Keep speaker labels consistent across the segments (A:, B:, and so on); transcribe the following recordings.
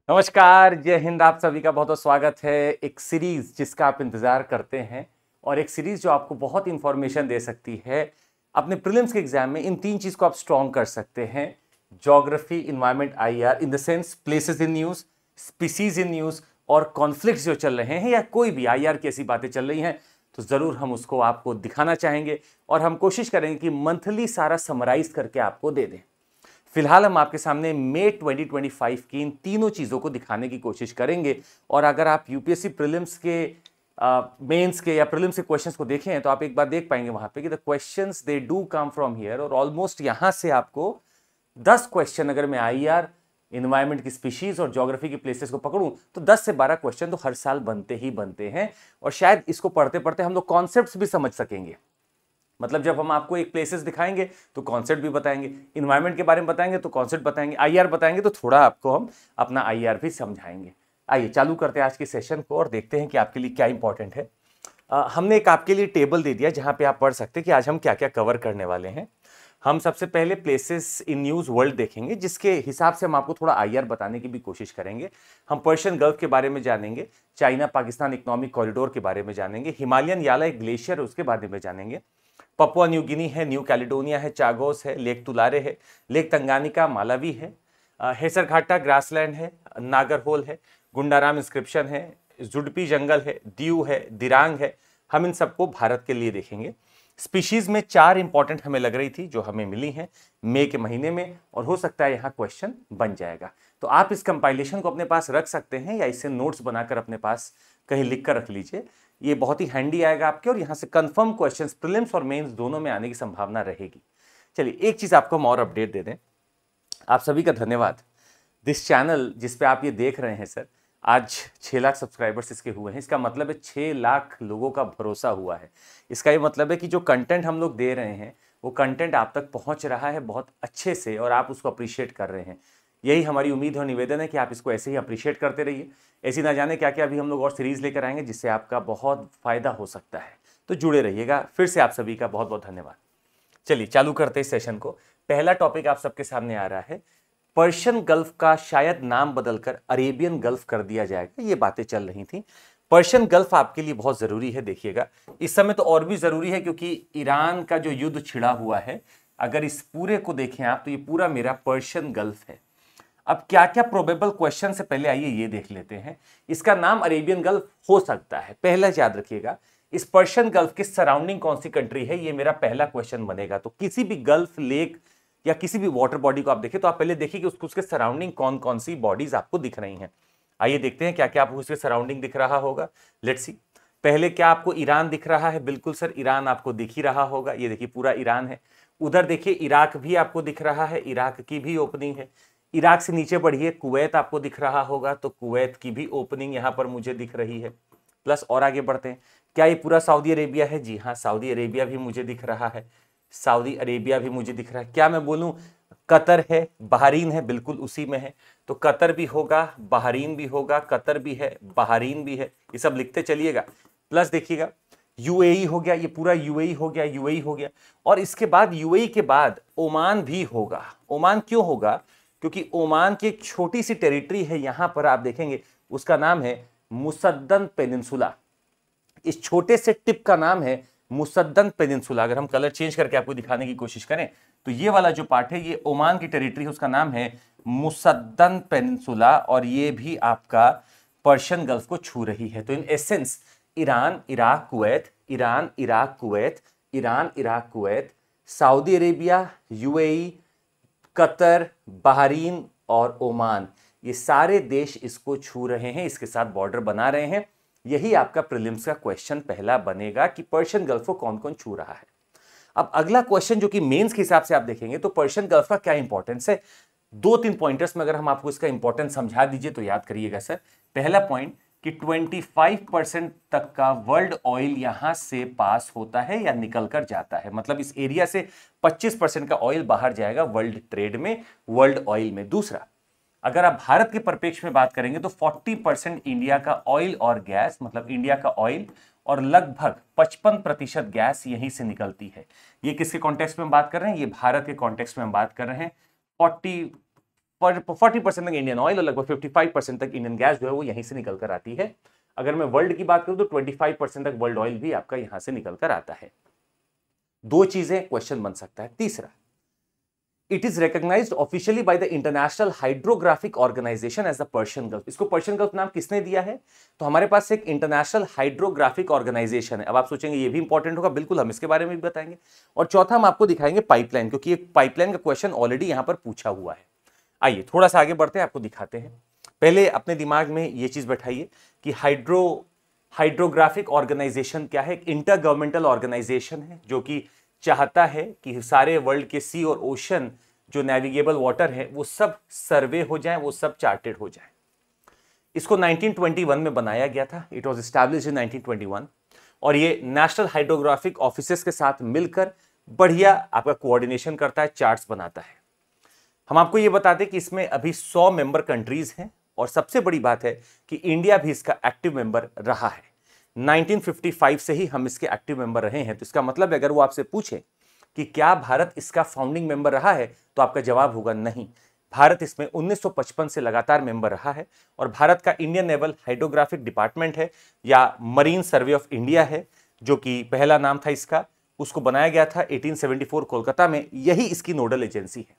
A: नमस्कार, जय हिंद। आप सभी का बहुत बहुत स्वागत है एक सीरीज जिसका आप इंतजार करते हैं और एक सीरीज जो आपको बहुत इंफॉर्मेशन दे सकती है। अपने प्रीलिम्स के एग्जाम में इन तीन चीज को आप स्ट्रॉन्ग कर सकते हैं। Geography, environment, IR, in the sense places in news, species in news और कॉन्फ्लिक्ट्स जो चल रहे हैं या कोई भी आईआर की ऐसी बातें चल रही हैं तो जरूर हम उसको आपको दिखाना चाहेंगे और हम कोशिश करेंगे कि मंथली सारा समराइज करके आपको दे दें। फिलहाल हम आपके सामने मई 2025 की इन तीनों चीजों को दिखाने की कोशिश करेंगे। और अगर आप यूपीएससी प्रीलिम्स के मेंस के या प्रीलिम्स के क्वेश्चंस को देखें तो आप एक बार देख पाएंगे वहां पे कि the questions they do come from here. और ऑलमोस्ट यहां से आपको 10 क्वेश्चन, अगर मैं आईआर, इन्वायरमेंट की स्पीशीज और ज्योग्राफी की प्लेसेस को पकड़ूं तो 10 से 12 क्वेश्चन तो हर साल बनते ही बनते हैं। और शायद इसको पढ़ते पढ़ते हम लोग कॉन्सेप्ट्स भी समझ सकेंगे। मतलब जब हम आपको एक प्लेसेस दिखाएंगे तो कॉन्सेप्ट भी बताएंगे, इन्वायरमेंट के बारे में बताएंगे तो कॉन्सेप्ट बताएंगे, आईआर बताएंगे तो थोड़ा आपको हम अपना आईआर भी समझाएंगे। आइए चालू करते हैं आज के सेशन को और देखते हैं कि आपके लिए क्या इंपॉर्टेंट है। हमने एक आपके लिए टेबल दे दिया जहां पे आप पढ़ सकते हैं कि आज हम क्या क्या कवर करने वाले हैं। हम सबसे पहले प्लेसेस इन न्यूज वर्ल्ड देखेंगे, जिसके हिसाब से हम आपको थोड़ा आईआर बताने की भी कोशिश करेंगे। हम पर्शियन गल्फ के बारे में जानेंगे, चाइना पाकिस्तान इकोनॉमिक कॉरिडोर के बारे में जानेंगे, हिमालयन याला एक ग्लेशियर है उसके बारे में जानेंगे, पपुआ न्यू गिनी है, न्यू कैलिडोनिया है, चागोस है, लेक तुलारे है, लेक तंगानिका मालावी है, हेसर घाटा ग्रासलैंड है, नागरहोल है, गुंडाराम इंस्क्रिप्शन है, जुडपी जंगल है, दीव है, दिरांग है। हम इन सबको भारत के लिए देखेंगे। स्पीशीज में 4 इंपॉर्टेंट हमें लग रही थी जो हमें मिली हैं मई के महीने में, और हो सकता है यहाँ क्वेश्चन बन जाएगा। तो आप इस कंपाइलेशन को अपने पास रख सकते हैं या इससे नोट्स बनाकर अपने पास कहीं लिख कर रख लीजिए। ये बहुत ही हैंडी आएगा आपके और यहां से कंफर्म क्वेश्चंस प्रीलिम्स और मेंस दोनों में आने की संभावना रहेगी। चलिए एक चीज आपको हम और अपडेट दे दें। आप सभी का धन्यवाद। दिस चैनल जिस पे आप ये देख रहे हैं सर, आज 6 लाख सब्सक्राइबर्स इसके हुए हैं। इसका मतलब है 6 लाख लोगों का भरोसा हुआ है। इसका ये मतलब है कि जो कंटेंट हम लोग दे रहे हैं वो कंटेंट आप तक पहुंच रहा है बहुत अच्छे से और आप उसको अप्रिशिएट कर रहे हैं। यही हमारी उम्मीद और निवेदन है कि आप इसको ऐसे ही अप्रिशिएट करते रहिए। ऐसी ना जाने क्या क्या अभी हम लोग और सीरीज लेकर आएंगे जिससे आपका बहुत फायदा हो सकता है। तो जुड़े रहिएगा। फिर से आप सभी का बहुत बहुत धन्यवाद। चलिए चालू करते हैं सेशन को। पहला टॉपिक आप सबके सामने आ रहा है, पर्शियन गल्फ का शायद नाम बदलकर अरेबियन गल्फ कर दिया जाएगा। ये बातें चल रही थी। पर्शियन गल्फ आपके लिए बहुत जरूरी है। देखिएगा इस समय तो और भी जरूरी है क्योंकि ईरान का जो युद्ध छिड़ा हुआ है, अगर इस पूरे को देखें आप तो ये पूरा मेरा पर्शियन गल्फ है। अब क्या क्या प्रोबेबल क्वेश्चन से पहले आइए ये देख लेते हैं। इसका नाम अरेबियन गल्फ हो सकता है, पहला याद रखिएगा। इस पर्शियन गल्फ के सराउंडिंग कौन सी कंट्री है, ये मेरा पहला क्वेश्चन बनेगा। तो किसी भी गल्फ लेक या किसी भी वाटर बॉडी को आप देखें तो आप पहले देखिए कि उसके सराउंडिंग कौन कौन सी बॉडीज आपको दिख रही हैं। आइए देखते हैं क्या क्या आपको उसके सराउंडिंग दिख रहा होगा। Let's see. पहले क्या आपको ईरान दिख रहा है? बिल्कुल सर, ईरान आपको दिख ही रहा होगा। ये देखिए पूरा ईरान है। उधर देखिए इराक भी आपको दिख रहा है, इराक की भी ओपनिंग है। इराक से नीचे बढ़िए, कुवैत आपको दिख रहा होगा, तो कुवैत की भी ओपनिंग यहां पर मुझे दिख रही है। प्लस और आगे बढ़ते हैं, क्या ये पूरा सऊदी अरेबिया है? जी हाँ, सऊदी अरेबिया भी मुझे दिख रहा है। सऊदी अरेबिया भी मुझे दिख रहा है। क्या मैं बोलूं कतर है, बहरीन है? बिल्कुल उसी में है। तो कतर भी होगा, बहरीन भी होगा, कतर भी है, बहरीन भी है। ये सब लिखते चलिएगा। प्लस देखिएगा यूएई हो गया, ये पूरा यूएई हो गया, यूएई हो गया। और इसके बाद यूएई के बाद ओमान भी होगा। ओमान क्यों होगा? क्योंकि ओमान की एक छोटी सी टेरिटरी है यहां पर, आप देखेंगे उसका नाम है मुसद्दन पेनिनसुला। इस छोटे से टिप का नाम है मुसद्दन पेनिनसुला। अगर हम कलर चेंज करके आपको दिखाने की कोशिश करें तो ये वाला जो पार्ट है ये ओमान की टेरिटरी है, उसका नाम है मुसद्दन पेनिनसुला और ये भी आपका पर्शियन गल्फ को छू रही है। तो in essence Iran, Iraq, Kuwait, Iran, Iraq, Kuwait, Iran, Iraq, Kuwait, Saudi Arabia, UAE, Qatar, Bahrain और ओमान, ये सारे देश इसको छू रहे हैं, इसके साथ बॉर्डर बना रहे हैं। यही आपका प्रीलिम्स का क्वेश्चन पहला बनेगा कि पर्शियन गल्फ को कौन कौन छू रहा है। अब अगला क्वेश्चन जो कि मेंस के हिसाब से आप देखेंगे तो पर्शियन गल्फ का क्या इंपॉर्टेंस है, 2-3 पॉइंटर्स में अगर हम आपको इसका इंपॉर्टेंस समझा दीजिए तो याद करिएगा सर। पहला पॉइंट कि 25% तक का वर्ल्ड ऑयल यहां से पास होता है या निकल कर जाता है। मतलब इस एरिया से 25% का ऑयल बाहर जाएगा वर्ल्ड ट्रेड में, वर्ल्ड ऑयल में। दूसरा, अगर आप भारत के परिप्रेक्ष्य में बात करेंगे तो 40% इंडिया का ऑयल और गैस, मतलब इंडिया का ऑयल और लगभग 55% गैस यहीं से निकलती है। ये किसके कॉन्टेक्स्ट में हम बात कर रहे हैं? ये भारत के कॉन्टेक्स्ट में हम बात कर रहे हैं। 40 40% तक इंडियन ऑयल और लगभग 55% तक इंडियन गैस जो है वो यहीं से निकल कर आती है। अगर मैं वर्ल्ड की बात करूं तो 25% तक वर्ल्ड ऑयल भी आपका यहां से निकल कर आता है। दो चीजें क्वेश्चन बन सकता है। तीसरा, it is recognized officially by the international hydrographic organization as the Persian Gulf. इसको पर्शियन गल्फ नाम किसने दिया है? तो हमारे पास एक इंटरनेशनल हाइड्रोग्राफिक ऑर्गेनाइजेशन है। अब आप सोचेंगे ये भी इंपॉर्टेंट होगा, बिल्कुल हम इसके बारे में भी बताएंगे। और चौथा हम आपको दिखाएंगे पाइपलाइन, क्योंकि एक पाइपलाइन का क्वेश्चन ऑलरेडी यहां पर पूछा हुआ है। आइए थोड़ा सा आगे बढ़ते हैं, आपको दिखाते हैं। पहले अपने दिमाग में ये चीज बैठाइए कि हाइड्रोग्राफिक ऑर्गेनाइजेशन क्या है। एक इंटर गवर्नमेंटल ऑर्गेनाइजेशन है जो कि चाहता है कि सारे वर्ल्ड के सी और ओशन जो नेविगेबल वाटर है वो सब सर्वे हो जाए, वो सब चार्टेड हो जाए। इसको 1921 में बनाया गया था। इट वाज एस्टैब्लिश्ड इन 1921 और ये नेशनल हाइड्रोग्राफिक ऑफिसेस के साथ मिलकर बढ़िया आपका कोऑर्डिनेशन करता है, चार्ट्स बनाता है। हम आपको ये बता दें कि इसमें अभी 100 मेंबर कंट्रीज हैं और सबसे बड़ी बात है कि इंडिया भी इसका एक्टिव मेंबर रहा है। 1955 से ही हम इसके एक्टिव मेंबर रहे हैं। तो इसका मतलब अगर वो आपसे पूछे कि क्या भारत इसका फाउंडिंग मेंबर रहा है, तो आपका जवाब होगा नहीं। भारत इसमें 1955 से लगातार मेंबर रहा है और भारत का इंडियन नेवल हाइड्रोग्राफिक डिपार्टमेंट है या मरीन सर्वे ऑफ इंडिया है, जो कि पहला नाम था इसका, उसको बनाया गया था 1874 कोलकाता में। यही इसकी नोडल एजेंसी है।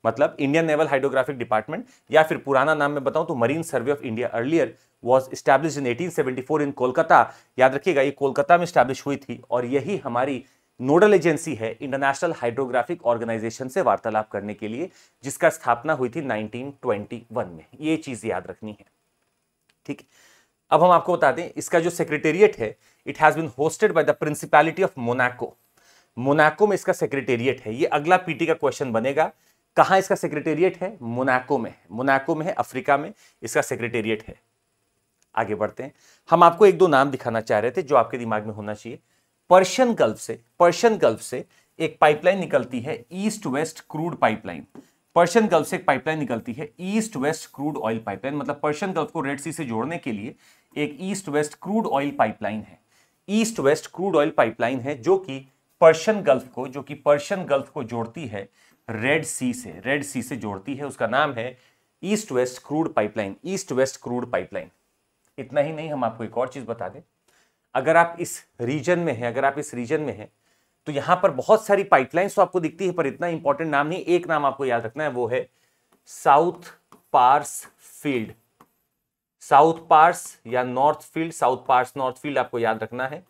A: मतलब इंडियन नेवल हाइड्रोग्राफिक डिपार्टमेंट, या फिर पुराना नाम में बताऊं तो marine survey of India earlier was established in 1874 इन कोलकाता। याद रखिएगा ये कोलकाता में एस्टैब्लिश हुई थी और यही हमारी नोडल एजेंसी है इंटरनेशनल हाइड्रोग्राफिक ऑर्गेनाइजेशन से वार्तालाप करने के लिए, जिसका स्थापना हुई थी 1921 में। ये चीज याद रखनी है, ठीक है। अब हम आपको बता दें इसका जो सेक्रेटेरिएट है, it has been hosted by the principality of Monaco. Monaco में इसका सेक्रेटेरिएट है। ये अगला पीटी का क्वेश्चन बनेगा। कहां इसका सेक्रेटेरिएट है? मोनाको में। मोनाको में है, अफ्रीका में इसका सेक्रेटेरिएट है। आगे बढ़ते हैं। हम आपको एक दो नाम दिखाना चाह रहे थे जो आपके दिमाग में होना चाहिए। पर्शियन गल्फ से एक पाइपलाइन निकलती है, east west crude pipeline. Persian Gulf से एक पाइपलाइन निकलती है, east west crude oil pipeline. मतलब पर्शियन गल्फ को रेड सी से जोड़ने के लिए एक east west crude oil pipeline है। East west crude oil pipeline है जो कि पर्शियन गल्फ को जोड़ती है रेड सी से जोड़ती है। उसका नाम है ईस्ट वेस्ट क्रूड पाइपलाइन। इतना ही नहीं, हम आपको एक और चीज बता दें। अगर आप इस रीजन में हैं तो यहां पर बहुत सारी पाइपलाइंस तो आपको दिखती है, पर इतना इंपॉर्टेंट नाम नहीं। एक नाम आपको याद रखना है, वो है South Pars field. South Pars या नॉर्थ फील्ड आपको याद रखना है।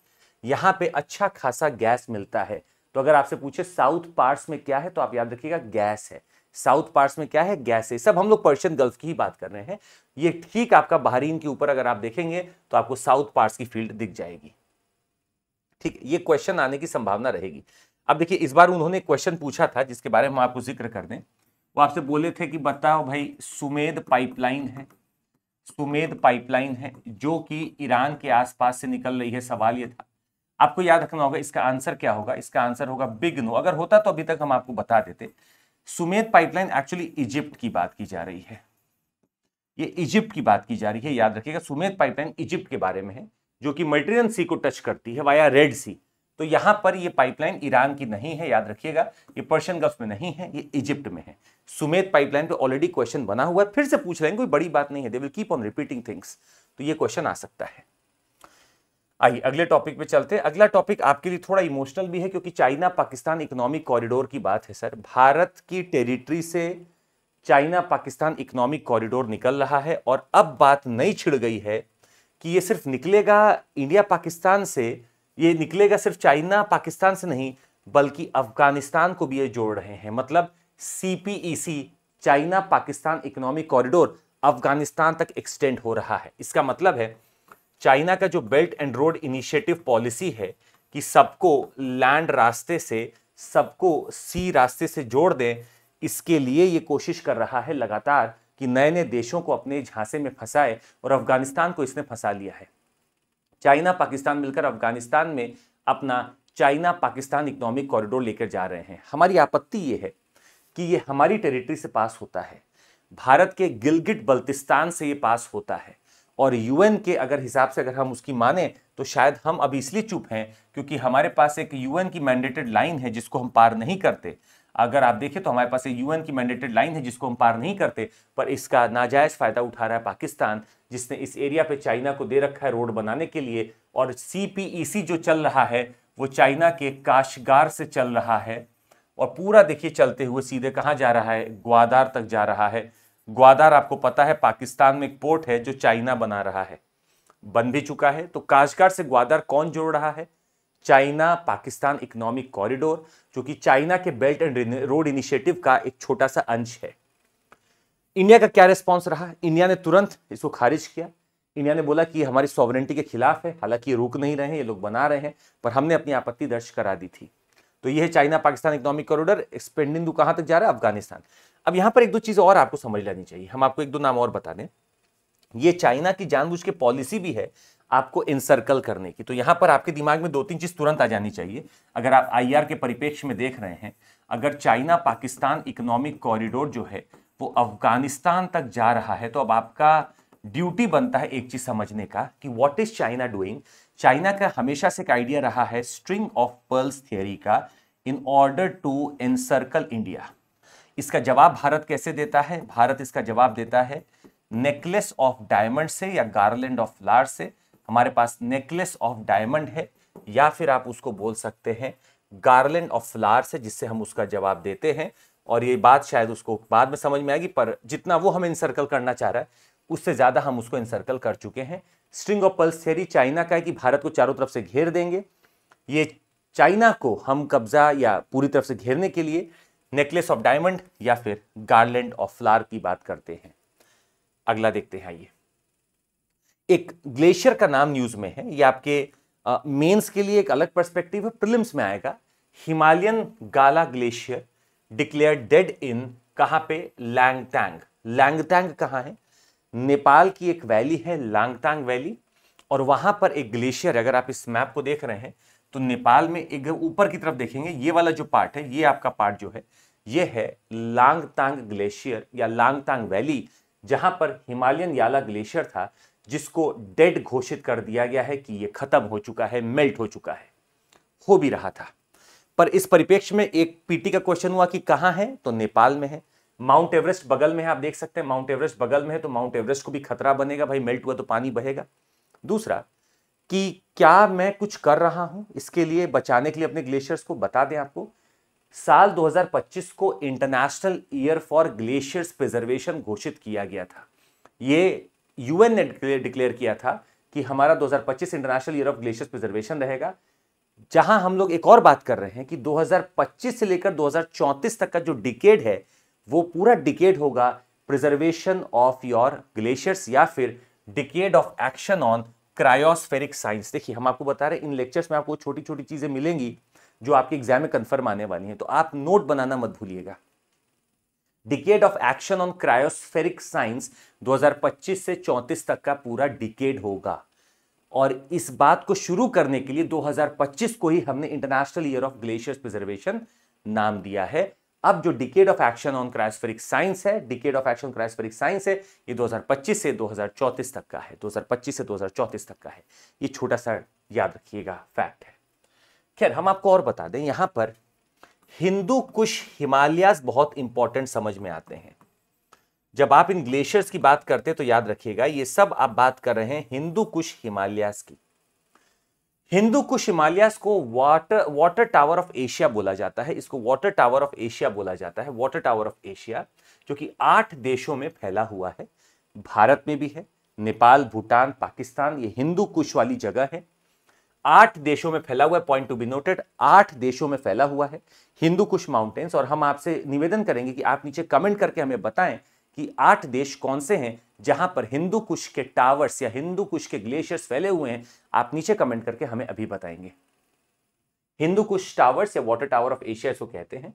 A: यहां पे अच्छा खासा गैस मिलता है। तो अगर आपसे पूछे साउथ पार्स में क्या है, तो आप याद रखिएगा गैस है। साउथ पार्स में क्या है? गैस है। सब हम लोग पर्शियन गल्फ की ही बात कर रहे हैं। ये ठीक आपका बहरीन के ऊपर अगर आप देखेंगे तो आपको साउथ पार्स की फील्ड दिख जाएगी, ठीक। ये क्वेश्चन आने की संभावना रहेगी। अब देखिए, इस बार उन्होंने क्वेश्चन पूछा था जिसके बारे में हम आपको जिक्र कर दें। वो आपसे बोले थे कि बताओ भाई, सुमेद पाइपलाइन है जो कि ईरान के आसपास से निकल रही है। सवाल ये था, आपको याद रखना होगा इसका आंसर क्या होगा। इसका आंसर होगा बिग नो। अगर होता तो अभी तक हम आपको बता देते। सुमेद पाइपलाइन एक्चुअली इजिप्ट की बात की जा रही है। ये इजिप्ट की बात की जा रही है, याद रखिएगा। सुमेद पाइपलाइन इजिप्ट के बारे में है, जो कि मेडिटेरियन सी को टच करती है वाया रेड सी। तो यहां पर ये पाइपलाइन ईरान की नहीं है, याद रखिएगा। ये पर्शियन गल्फ में नहीं है, ये इजिप्ट में है। सुमेद पाइपलाइन पे ऑलरेडी क्वेश्चन बना हुआ है, फिर से पूछ लेंगे, कोई बड़ी बात नहीं है। They will keep on repeating things. तो ये क्वेश्चन आ सकता है। आइए अगले टॉपिक पे चलते हैं। अगला टॉपिक आपके लिए थोड़ा इमोशनल भी है, क्योंकि चाइना पाकिस्तान इकोनॉमिक कॉरिडोर की बात है सर। भारत की टेरिटरी से चाइना पाकिस्तान इकोनॉमिक कॉरिडोर निकल रहा है और अब बात नई छिड़ गई है कि ये सिर्फ निकलेगा इंडिया पाकिस्तान से, ये निकलेगा सिर्फ चाइना पाकिस्तान से नहीं, बल्कि अफगानिस्तान को भी ये जोड़ रहे हैं। मतलब CPEC, China Pakistan economic corridor, Afghanistan तक एक्सटेंड हो रहा है। इसका मतलब है चाइना का जो belt and road initiative policy है कि सबको लैंड रास्ते से, सबको सी रास्ते से जोड़ दें, इसके लिए ये कोशिश कर रहा है लगातार कि नए नए देशों को अपने झांसे में फंसाए, और अफगानिस्तान को इसने फंसा लिया है। चाइना पाकिस्तान मिलकर अफगानिस्तान में अपना चाइना पाकिस्तान इकोनॉमिक कॉरिडोर लेकर जा रहे हैं। हमारी आपत्ति ये है कि ये हमारी टेरिटरी से पास होता है, भारत के गिलगिट बल्तिस्तान से ये पास होता है, और यूएन के अगर हिसाब से अगर हम उसकी माने तो शायद हम अभी इसलिए चुप हैं क्योंकि हमारे पास एक यूएन की मैंडेटेड लाइन है जिसको हम पार नहीं करते। अगर आप देखें तो हमारे पास यूएन की मैंडेटेड लाइन है जिसको हम पार नहीं करते, पर इसका नाजायज फायदा उठा रहा है पाकिस्तान, जिसने इस एरिया पे चाइना को दे रखा है रोड बनाने के लिए। और CPEC जो चल रहा है वो चाइना के काशगार से चल रहा है, और पूरा देखिए चलते हुए सीधे कहां जा रहा है, ग्वादार तक जा रहा है। ग्वादार आपको पता है पाकिस्तान में एक पोर्ट है जो चाइना बना रहा है, बन भी चुका है। तो काशगार से ग्वादार कौन जोड़ रहा है? चाइना पाकिस्तान इकोनॉमिक कॉरिडोर, जो कि चाइना के बेल्ट एंड रोड इनिशिएटिव का एक छोटा सा अंश है। इंडिया का क्या रिस्पॉन्स रहा? इंडिया ने तुरंत इसको खारिज किया। इंडिया ने बोला कि हमारी सॉवरेंटी के खिलाफ है, हालांकि ये रुक नहीं रहे हैं, ये लोग बना रहे हैं, पर हमने अपनी आपत्ति दर्ज करा दी थी। तो ये है China Pakistan economic corridor. Expanding कहां तक जा रहा है? अफगानिस्तान। अब यहां पर एक दो चीजें और आपको समझ लेनी चाहिए, हम आपको एक दो नाम और बता दें। ये चाइना की जानबूझ के पॉलिसी भी है आपको इनसर्कल करने की। तो यहां पर आपके दिमाग में दो तीन चीज तुरंत आ जानी चाहिए। अगर आप IR के परिप्रेक्ष्य में देख रहे हैं, अगर चाइना पाकिस्तान इकोनॉमिक कॉरिडोर जो है वो अफगानिस्तान तक जा रहा है, तो अब आपका ड्यूटी बनता है एक चीज समझने का कि what is China doing. China का हमेशा से एक आइडिया रहा है स्ट्रिंग ऑफ पर्ल्स थियरी का, in order to encircle India. इसका जवाब भारत कैसे देता है? भारत इसका जवाब देता है नेकलेस ऑफ डायमंड से या गार्लैंड ऑफ फ्लावर से। हमारे पास नेकलेस ऑफ डायमंड है, या फिर आप उसको बोल सकते हैं गार्लैंड ऑफ फ्लावर से, जिससे हम उसका जवाब देते हैं। और ये बात शायद उसको बाद में समझ में आएगी, पर जितना वो हमें इनसर्कल करना चाह रहा है उससे ज्यादा हम उसको इनसर्कल कर चुके हैं। String of pearls theory China का है कि भारत को चारों तरफ से घेर देंगे। ये चाइना को हम कब्जा या पूरी तरफ से घेरने के लिए नेकलेस ऑफ डायमंड या फिर गार्लैंड ऑफ फ्लावर की बात करते हैं। अगला देखते हैं। ये एक ग्लेशियर का नाम न्यूज में है, ये आपके मेंस के लिए एक अलग पर्सपेक्टिव है, प्रीलिम्स में आएगा। हिमालयन गाला ग्लेशियर डिक्लेयर डेड इन, कहां पे? लैंगतांग। लैंगतांग कहां है? नेपाल की एक वैली है लांगतांग वैली, और वहां पर एक ग्लेशियर। अगर आप इस मैप को देख रहे हैं तो नेपाल में एक ऊपर की तरफ देखेंगे, ये वाला जो पार्ट है, ये आपका पार्ट जो है ये है लांगतांग ग्लेशियर या लांगतांग वैली, जहां पर हिमालयन याला ग्लेशियर था, जिसको डेड घोषित कर दिया गया है कि ये खत्म हो चुका है, मेल्ट हो चुका है। हो भी रहा था, पर इस परिप्रेक्ष्य में एक PT का क्वेश्चन हुआ कि कहां है, तो नेपाल में है। माउंट एवरेस्ट बगल में है, आप देख सकते हैं माउंट एवरेस्ट बगल में है, तो माउंट एवरेस्ट को भी खतरा बनेगा, भाई मेल्ट हुआ तो पानी बहेगा। दूसरा कि क्या मैं कुछ कर रहा हूं इसके लिए, बचाने के लिए अपने ग्लेशियर्स को? बता दें आपको, साल 2025 को international year for glaciers preservation घोषित किया गया था। ये UN ने डिक्लेयर किया था कि हमारा 2025 international year of glaciers preservation रहेगा, जहां हम लोग एक और बात कर रहे हैं कि 2025 से लेकर 2034 तक का जो डिकेड है वो पूरा डिकेड होगा प्रिजर्वेशन ऑफ योर ग्लेशियर्स, या फिर decade of action on cryospheric science. देखिए हम आपको बता रहे हैं, इन लेक्चर्स में आपको छोटी छोटी चीजें मिलेंगी जो आपके एग्जाम में कंफर्म आने वाली हैं, तो आप नोट बनाना मत भूलिएगा। Decade of action on cryospheric science 2025 से 34 तक का पूरा डिकेड होगा, और इस बात को शुरू करने के लिए 2025 को ही हमने international year of glaciers preservation नाम दिया है। अब जो decade of action on cryospheric science है, decade of action cryospheric science है, ये 2025 से 2034 तक का है, 2025 से 2034 तक का है। ये छोटा सा याद रखिएगा फैक्ट है। खैर हम आपको और बता दें, यहां पर हिंदू कुश हिमालयाज बहुत इंपॉर्टेंट समझ में आते हैं। जब आप इन ग्लेशियर्स की बात करते हैं तो याद रखिएगा, ये सब आप बात कर रहे हैं हिंदू कुश हिमालयाज की। हिंदू कुश हिमालयाज को वाटर टावर ऑफ एशिया बोला जाता है, इसको वाटर टावर ऑफ एशिया बोला जाता है। वाटर टावर ऑफ एशिया जो कि 8 देशों में फैला हुआ है, भारत में भी है, नेपाल, भूटान, पाकिस्तान, ये हिंदू कुश वाली जगह है। 8 देशों में फैला हुआ है, पॉइंट टू बी नोटेड, 8 देशों में फैला हुआ है हिंदू कुश माउंटेन्स। और हम आपसे निवेदन करेंगे कि आप नीचे कमेंट करके हमें बताएं कि 8 देश कौन से हैं जहां पर हिंदू कुश के टावर्स या हिंदू कुश के ग्लेशियर्स फैले हुए हैं। आप नीचे कमेंट करके हमें अभी बताएंगे। हिंदू कुश टावर्स या वाटर टावर ऑफ एशिया इसको कहते हैं।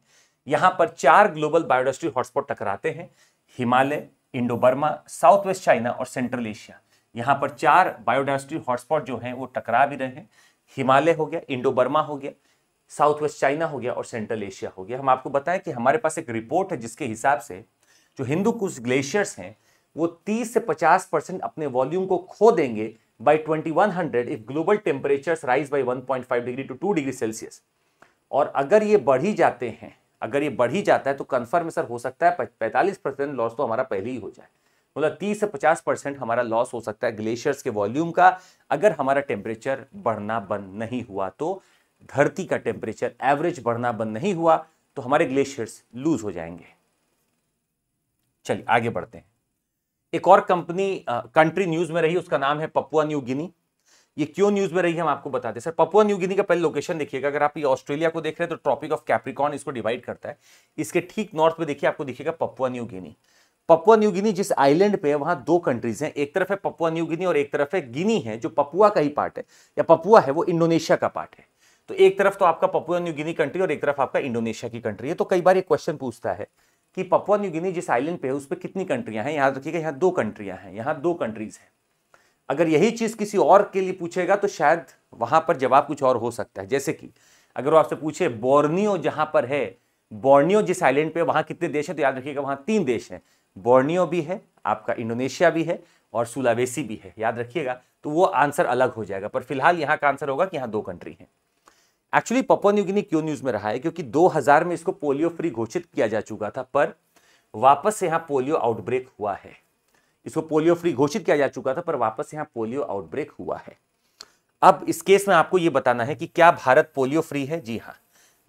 A: यहां पर 4 ग्लोबल बायोडायवर्सिटी हॉटस्पॉट टकराते हैं, Himalaya, Indo Burma, south west China और सेंट्रल एशिया। यहां पर 4 बायोडायवर्सिटी हॉटस्पॉट जो हैं वो टकरा भी रहे हैं। हिमालय हो गया, इंडो बर्मा हो गया, साउथ वेस्ट चाइना हो गया और सेंट्रल एशिया हो गया। हम आपको बताएं कि हमारे पास एक रिपोर्ट है जिसके हिसाब से जो हिंदू कुश ग्लेशियर्स हैं वो 30 से 50% अपने वॉल्यूम को खो देंगे by 2100 if global temperatures rise by 1.5 degree to 2 degree Celsius. और अगर ये बढ़ ही जाते हैं, अगर ये बढ़ ही जाता है तो कन्फर्म सर हो सकता है 45% लॉस तो हमारा पहले ही हो जाए। मतलब 30 से 50% हमारा लॉस हो सकता है ग्लेशियर्स के वॉल्यूम का, अगर हमारा टेम्परेचर बढ़ना बंद नहीं हुआ। तो धरती का टेम्परेचर एवरेज बढ़ना बंद नहीं हुआ तो हमारे ग्लेशियर्स लूज हो जाएंगे। चलिए आगे बढ़ते हैं। एक और कंट्री न्यूज में रही, उसका नाम है पपुआ न्यू गिनी। ये क्यों न्यूज में रही है हम आपको बताते हैं। सर पपुआ न्यू गिनी का पहले लोकेशन देखिएगा, अगर आप ये ऑस्ट्रेलिया को देख रहे हैं तो ट्रॉपिक ऑफ कैप्रिकॉर्न इसको डिवाइड करता है। इसके ठीक नॉर्थ में देखिए आपको दिखेगा Papua New Guinea. Papua New Guinea जिस आइलैंड पे है वहां दो कंट्रीज हैं, एक तरफ है पपुआ न्यू गिनी और एक तरफ है गिनी है, जो पपुआ का ही पार्ट है, या पपुआ है वो इंडोनेशिया का पार्ट है। तो एक तरफ तो आपका पपुआ न्यू गिनी कंट्री और एक तरफ आपका इंडोनेशिया की कंट्री है। तो कई बार एक क्वेश्चन पूछता है कि पपुआ न्यू गिनी जिस आइलैंड पे है उस पर कितनी कंट्रियां हैं। याद रखिएगा यहाँ 2 कंट्रियां हैं, यहाँ 2 कंट्रीज हैं। अगर यही चीज किसी और के लिए पूछेगा तो शायद वहां पर जवाब कुछ और हो सकता है। जैसे कि अगर वो आपसे पूछे बोर्नियो जहां पर है, बोर्नियो जिस आइलैंड पे वहां कितने देश हैं, तो याद रखिएगा वहां 3 देश हैं, बोर्नियो भी है, आपका इंडोनेशिया भी है और सुलावेसी भी है। याद रखिएगा, तो वो आंसर अलग हो जाएगा, पर फिलहाल यहां का आंसर होगा कि यहां 2 कंट्री हैं। एक्चुअली पपुआ न्यू गिनी क्यों न्यूज में रहा है, क्योंकि 2000 में इसको पोलियो फ्री घोषित किया जा चुका था, पर वापस से यहां पोलियो आउटब्रेक हुआ है। इसको पोलियो फ्री घोषित किया जा चुका था पर वापस यहां पोलियो आउटब्रेक हुआ है। अब इस केस में आपको यह बताना है कि क्या भारत पोलियो फ्री है। जी हां,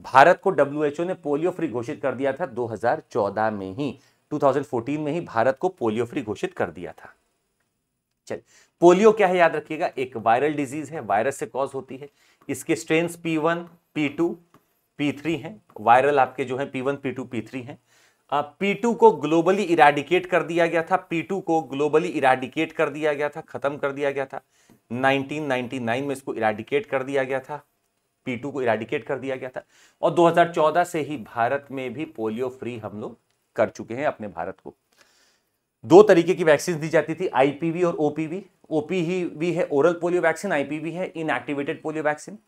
A: भारत को WHO ने पोलियो फ्री घोषित कर दिया था 2014 में ही, 2014 में ही भारत को पोलियो फ्री घोषित कर दिया था। चलिए, पोलियो क्या है याद रखिएगा, एक वायरल डिजीज है, वायरस से कॉज होती है। इसके स्ट्रेन्स P1, P2, P3 हैं। वायरल आपके जो है P1, P2, P3 हैं। P2 को ग्लोबली इराडिकेट कर दिया गया था, P2 को ग्लोबली इराडिकेट कर दिया गया था, खत्म कर दिया गया था। 1999 में इसको इराडिकेट कर दिया गया था, P2 को इराडिकेट कर दिया गया था। और 2014 से ही भारत में भी पोलियो फ्री हम लोग कर चुके हैं अपने भारत को। 2 तरीके की वैक्सीन दी जाती थी, IPV और OPV। OPV है ओरल पोलियो वैक्सीन, IPV है इनएक्टिवेटेड पोलियो वैक्सीन।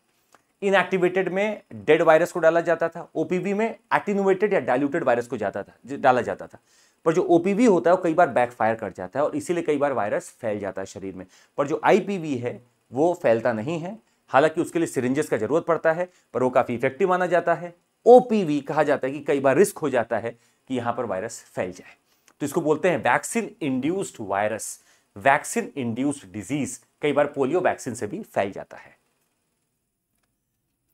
A: इनएक्टिवेटेड में डेड वायरस को डाला जाता था, OPV में एटीन्यूएटेड या डाइल्यूटेड वायरस को डाला जाता था। पर जो OPV होता है वो कई बार बैकफायर कर जाता है और इसीलिए कई बार वायरस फैल जाता है शरीर में। पर जो IPV है वो फैलता नहीं है, हालांकि उसके लिए सिरिंजेस का जरूरत पड़ता है, पर वो काफी इफेक्टिव माना जाता है। OPV कहा जाता है कि कई बार रिस्क हो जाता है कि यहां पर वायरस फैल जाए, तो इसको बोलते हैं vaccine induced virus, vaccine induced disease. कई बार पोलियो वैक्सीन से भी फैल जाता है।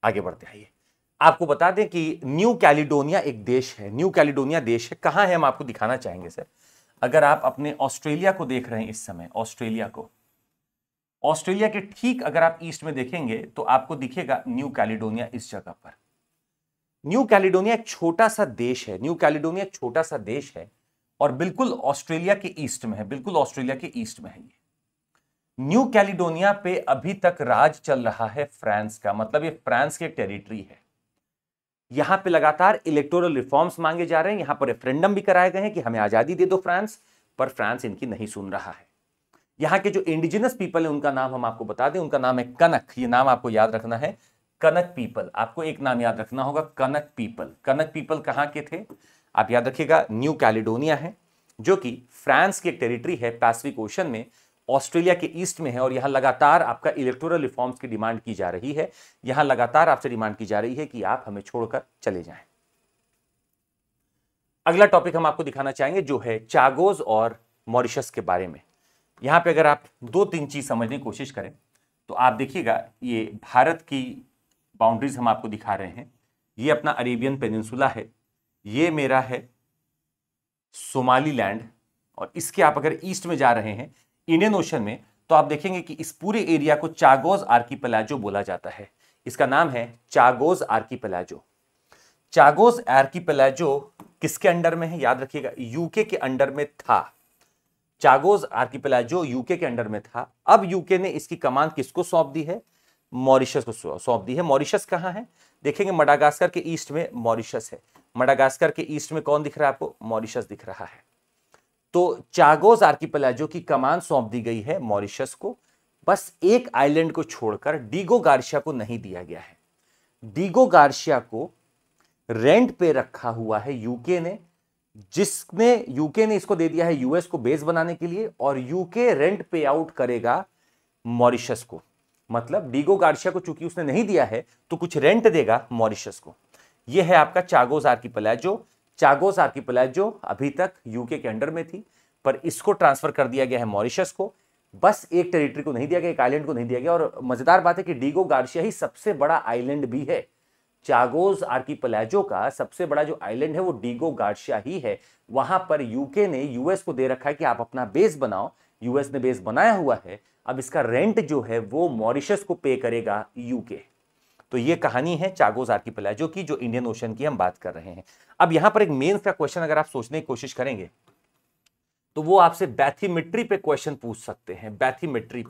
A: आगे बढ़ते हैं, आपको बता दें कि न्यू कैलिडोनिया एक देश है, न्यू कैलिडोनिया देश है। कहां है हम आपको दिखाना चाहेंगे सर। अगर आप अपने ऑस्ट्रेलिया को देख रहे हैं इस समय, ऑस्ट्रेलिया को, ऑस्ट्रेलिया के ठीक अगर आप ईस्ट में देखेंगे तो आपको दिखेगा न्यू कैलिडोनिया इस जगह पर। न्यू कैलिडोनिया एक छोटा सा देश है, न्यू कैलिडोनिया एक छोटा सा देश है और बिल्कुल ऑस्ट्रेलिया के ईस्ट में है, बिल्कुल ऑस्ट्रेलिया के ईस्ट में है ये। न्यू कैलिडोनिया पे अभी तक राज चल रहा है फ्रांस का, मतलब ये फ्रांस की टेरिटरी है। यहां पे लगातार इलेक्टोरल रिफॉर्म्स मांगे जा रहे हैं, यहां पर रेफरेंडम भी कराए गए हैं कि हमें आजादी दे दो फ्रांस, पर फ्रांस इनकी नहीं सुन रहा है। यहां के जो इंडिजिनस पीपल है उनका नाम हम आपको बता दें, उनका नाम है कनक। ये नाम आपको याद रखना है, कनक पीपल। आपको एक नाम याद रखना होगा, कनक पीपल। कनक पीपल कहां के थे आप याद रखिएगा, न्यू कैलिडोनिया है, जो कि फ्रांस की एक टेरिटरी है, पैसिफिक ओशन में, ऑस्ट्रेलिया के ईस्ट में है। और यहां लगातार आपका इलेक्टोरल रिफॉर्म्स की डिमांड की जा रही है, यहां लगातार आपसे डिमांड की जा रही है कि आप हमें छोड़कर चले जाएं। अगला टॉपिक हम आपको दिखाना चाहेंगे जो है चागोस और मॉरिशस के बारे में। यहां पे अगर आप 2-3 चीज समझने की कोशिश करें तो आप देखिएगा, ये भारत की बाउंड्रीज हम आपको दिखा रहे हैं। ये अपना अरेबियन पेनिनसुला है, ये मेरा है सोमालीलैंड, और इसके आप अगर ईस्ट में जा रहे हैं इंडियन ओशन में तो आप देखेंगे कि इस पूरे एरिया को चागोस आर्कीपेलागो बोला जाता है। इसका नाम है चागोस आर्कीपेलागो। चागोस आर्कीपेलागो किसके अंडर में है याद रखिएगा, यूके के अंडर में था। चागोस आर्कीपेलागो यूके के अंडर में था। अब यूके ने इसकी कमान किसको सौंप दी है, मॉरिशस को सौंप दी है। मॉरिशस कहां है देखेंगे, मडागास्कर के ईस्ट में मॉरिशस है। मडागास्कर के ईस्ट में कौन दिख रहा है आपको, मॉरिशस दिख रहा है। तो चागोस आर्कीपेलागो की कमान सौंप दी गई है मॉरिशस को। बस एक आइलैंड को छोड़कर डिगो गार्शिया को नहीं दिया गया है। डिगो गार्शिया को रेंट पे रखा हुआ है यूके ने, यूके ने इसको दे दिया है यूएस को बेस बनाने के लिए, और यूके रेंट पे आउट करेगा मॉरिशस को। मतलब डिगो गार्शिया को चूंकि उसने नहीं दिया है तो कुछ रेंट देगा मॉरिशस को। ये है आपका चागोस आर्किपेलागो। चागोस आर्किपेलागो अभी तक यूके के अंडर में थी, पर इसको ट्रांसफर कर दिया गया है मॉरिशस को। बस एक टेरिटरी को नहीं दिया गया, एक आइलैंड को नहीं दिया गया। और मजेदार बात है कि डिगो गार्सिया ही सबसे बड़ा आइलैंड भी है। चागोस आर्किपेलागो का सबसे बड़ा जो आइलैंड है वो डिगो गार्सिया ही है। वहां पर यूके ने यूएस को दे रखा है कि आप अपना बेस बनाओ। यूएस ने बेस बनाया हुआ है, अब इसका रेंट जो है वो मॉरिशस को पे करेगा यूके। तो ये कहानी है चागोस आर्किपेलागो की, जो इंडियन ओशन की हम बात कर रहे हैं। अब यहां पर एक मेंस का क्वेश्चन अगर आप सोचने की कोशिश करेंगे तो वो आपसे बैथीमेट्री पे क्वेश्चन पूछ सकते हैं। बैथीमेट्री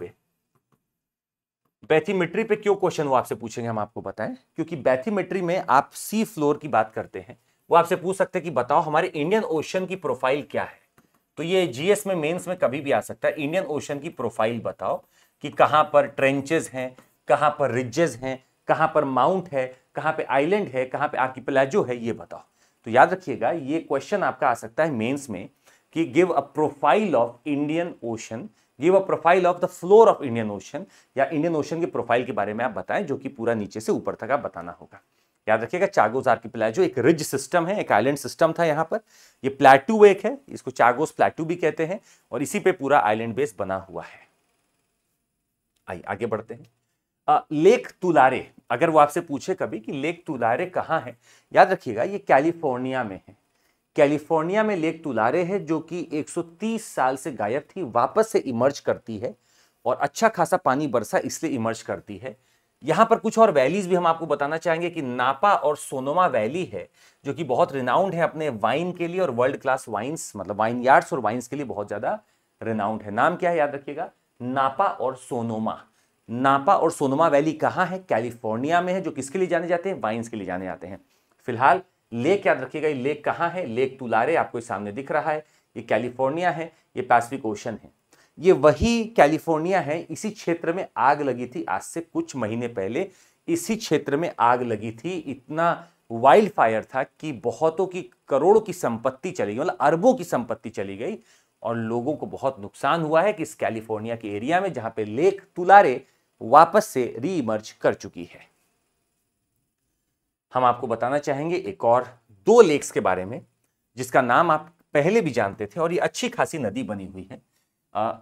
A: पे क्यों क्वेश्चन वो आपसे पूछेंगे हम आपको बताएं, क्योंकि बैथीमेट्री में आप सी फ्लोर की बात करते हैं। वो आपसे पूछ सकते हैं कि बताओ हमारे इंडियन ओशन की प्रोफाइल क्या है। तो ये जीएस में मेंस में कभी भी आ सकता है। इंडियन ओशन की प्रोफाइल बताओ कि कहां पर ट्रेंचेस हैं, कहां पर रिजेस हैं, कहां पर माउंट है, कहां पे आइलैंड है, कहां पे आर्किपेलागो है, ये बताओ। तो याद रखिएगा ये क्वेश्चन आपका आ सकता है मेंस में कि give a profile of Indian ocean, give a profile of the floor of Indian ocean, या इंडियन ओशन की प्रोफाइल के बारे में आप बताएं, जो कि पूरा नीचे से ऊपर तक आप बताना होगा। याद रखिएगा चागोस आर्किपेलागो एक रिज सिस्टम है, एक आइलैंड सिस्टम था। यहां पर ये प्लेटू एक है, इसको चागोस प्लेटू भी कहते हैं, और इसी पे पूरा आइलैंड बेस बना हुआ है। आइए आगे बढ़ते हैं। लेक तुलारे, अगर वो आपसे पूछे कभी कि लेक तुलारे कहां है, याद रखिएगा ये कैलिफोर्निया में है। कैलिफोर्निया में लेक तुलारे है, जो कि 130 साल से गायब थी, वापस से इमर्ज करती है, और अच्छा खासा पानी बरसा इसलिए इमर्ज करती है। यहां पर कुछ और वैलीज भी हम आपको बताना चाहेंगे कि नापा और सोनोमा वैली है, जो कि बहुत रिनाउंड है अपने वाइन के लिए, और वर्ल्ड क्लास वाइन्स मतलब वाइन यार्ड्स और वाइन्स के लिए बहुत ज्यादा रिनाउंड है। नाम क्या है याद रखिएगा, नापा और सोनोमा। नापा और सोनोमा वैली कहां है, कैलिफोर्निया में है, जो किसके लिए जाने जाते हैं, वाइन्स के लिए जाने जाते हैं। फिलहाल लेक याद रखिएगा, ये लेक कहां है, लेक तुलारे आपको सामने दिख रहा है, ये कैलिफोर्निया है, ये पैसिफिक ओशन है। ये वही कैलिफोर्निया है, इसी क्षेत्र में आग लगी थी आज से कुछ महीने पहले। इसी क्षेत्र में आग लगी थी, इतना वाइल्ड फायर था कि बहुतों की, करोड़ों की संपत्ति चली गई, मतलब अरबों की संपत्ति चली गई, और लोगों को बहुत नुकसान हुआ है कि इस कैलिफोर्निया के एरिया में, जहां पे लेक तुलारे वापस से रीइमर्ज कर चुकी है। हम आपको बताना चाहेंगे एक और 2 लेक्स के बारे में, जिसका नाम आप पहले भी जानते थे, और ये अच्छी खासी नदी बनी हुई है,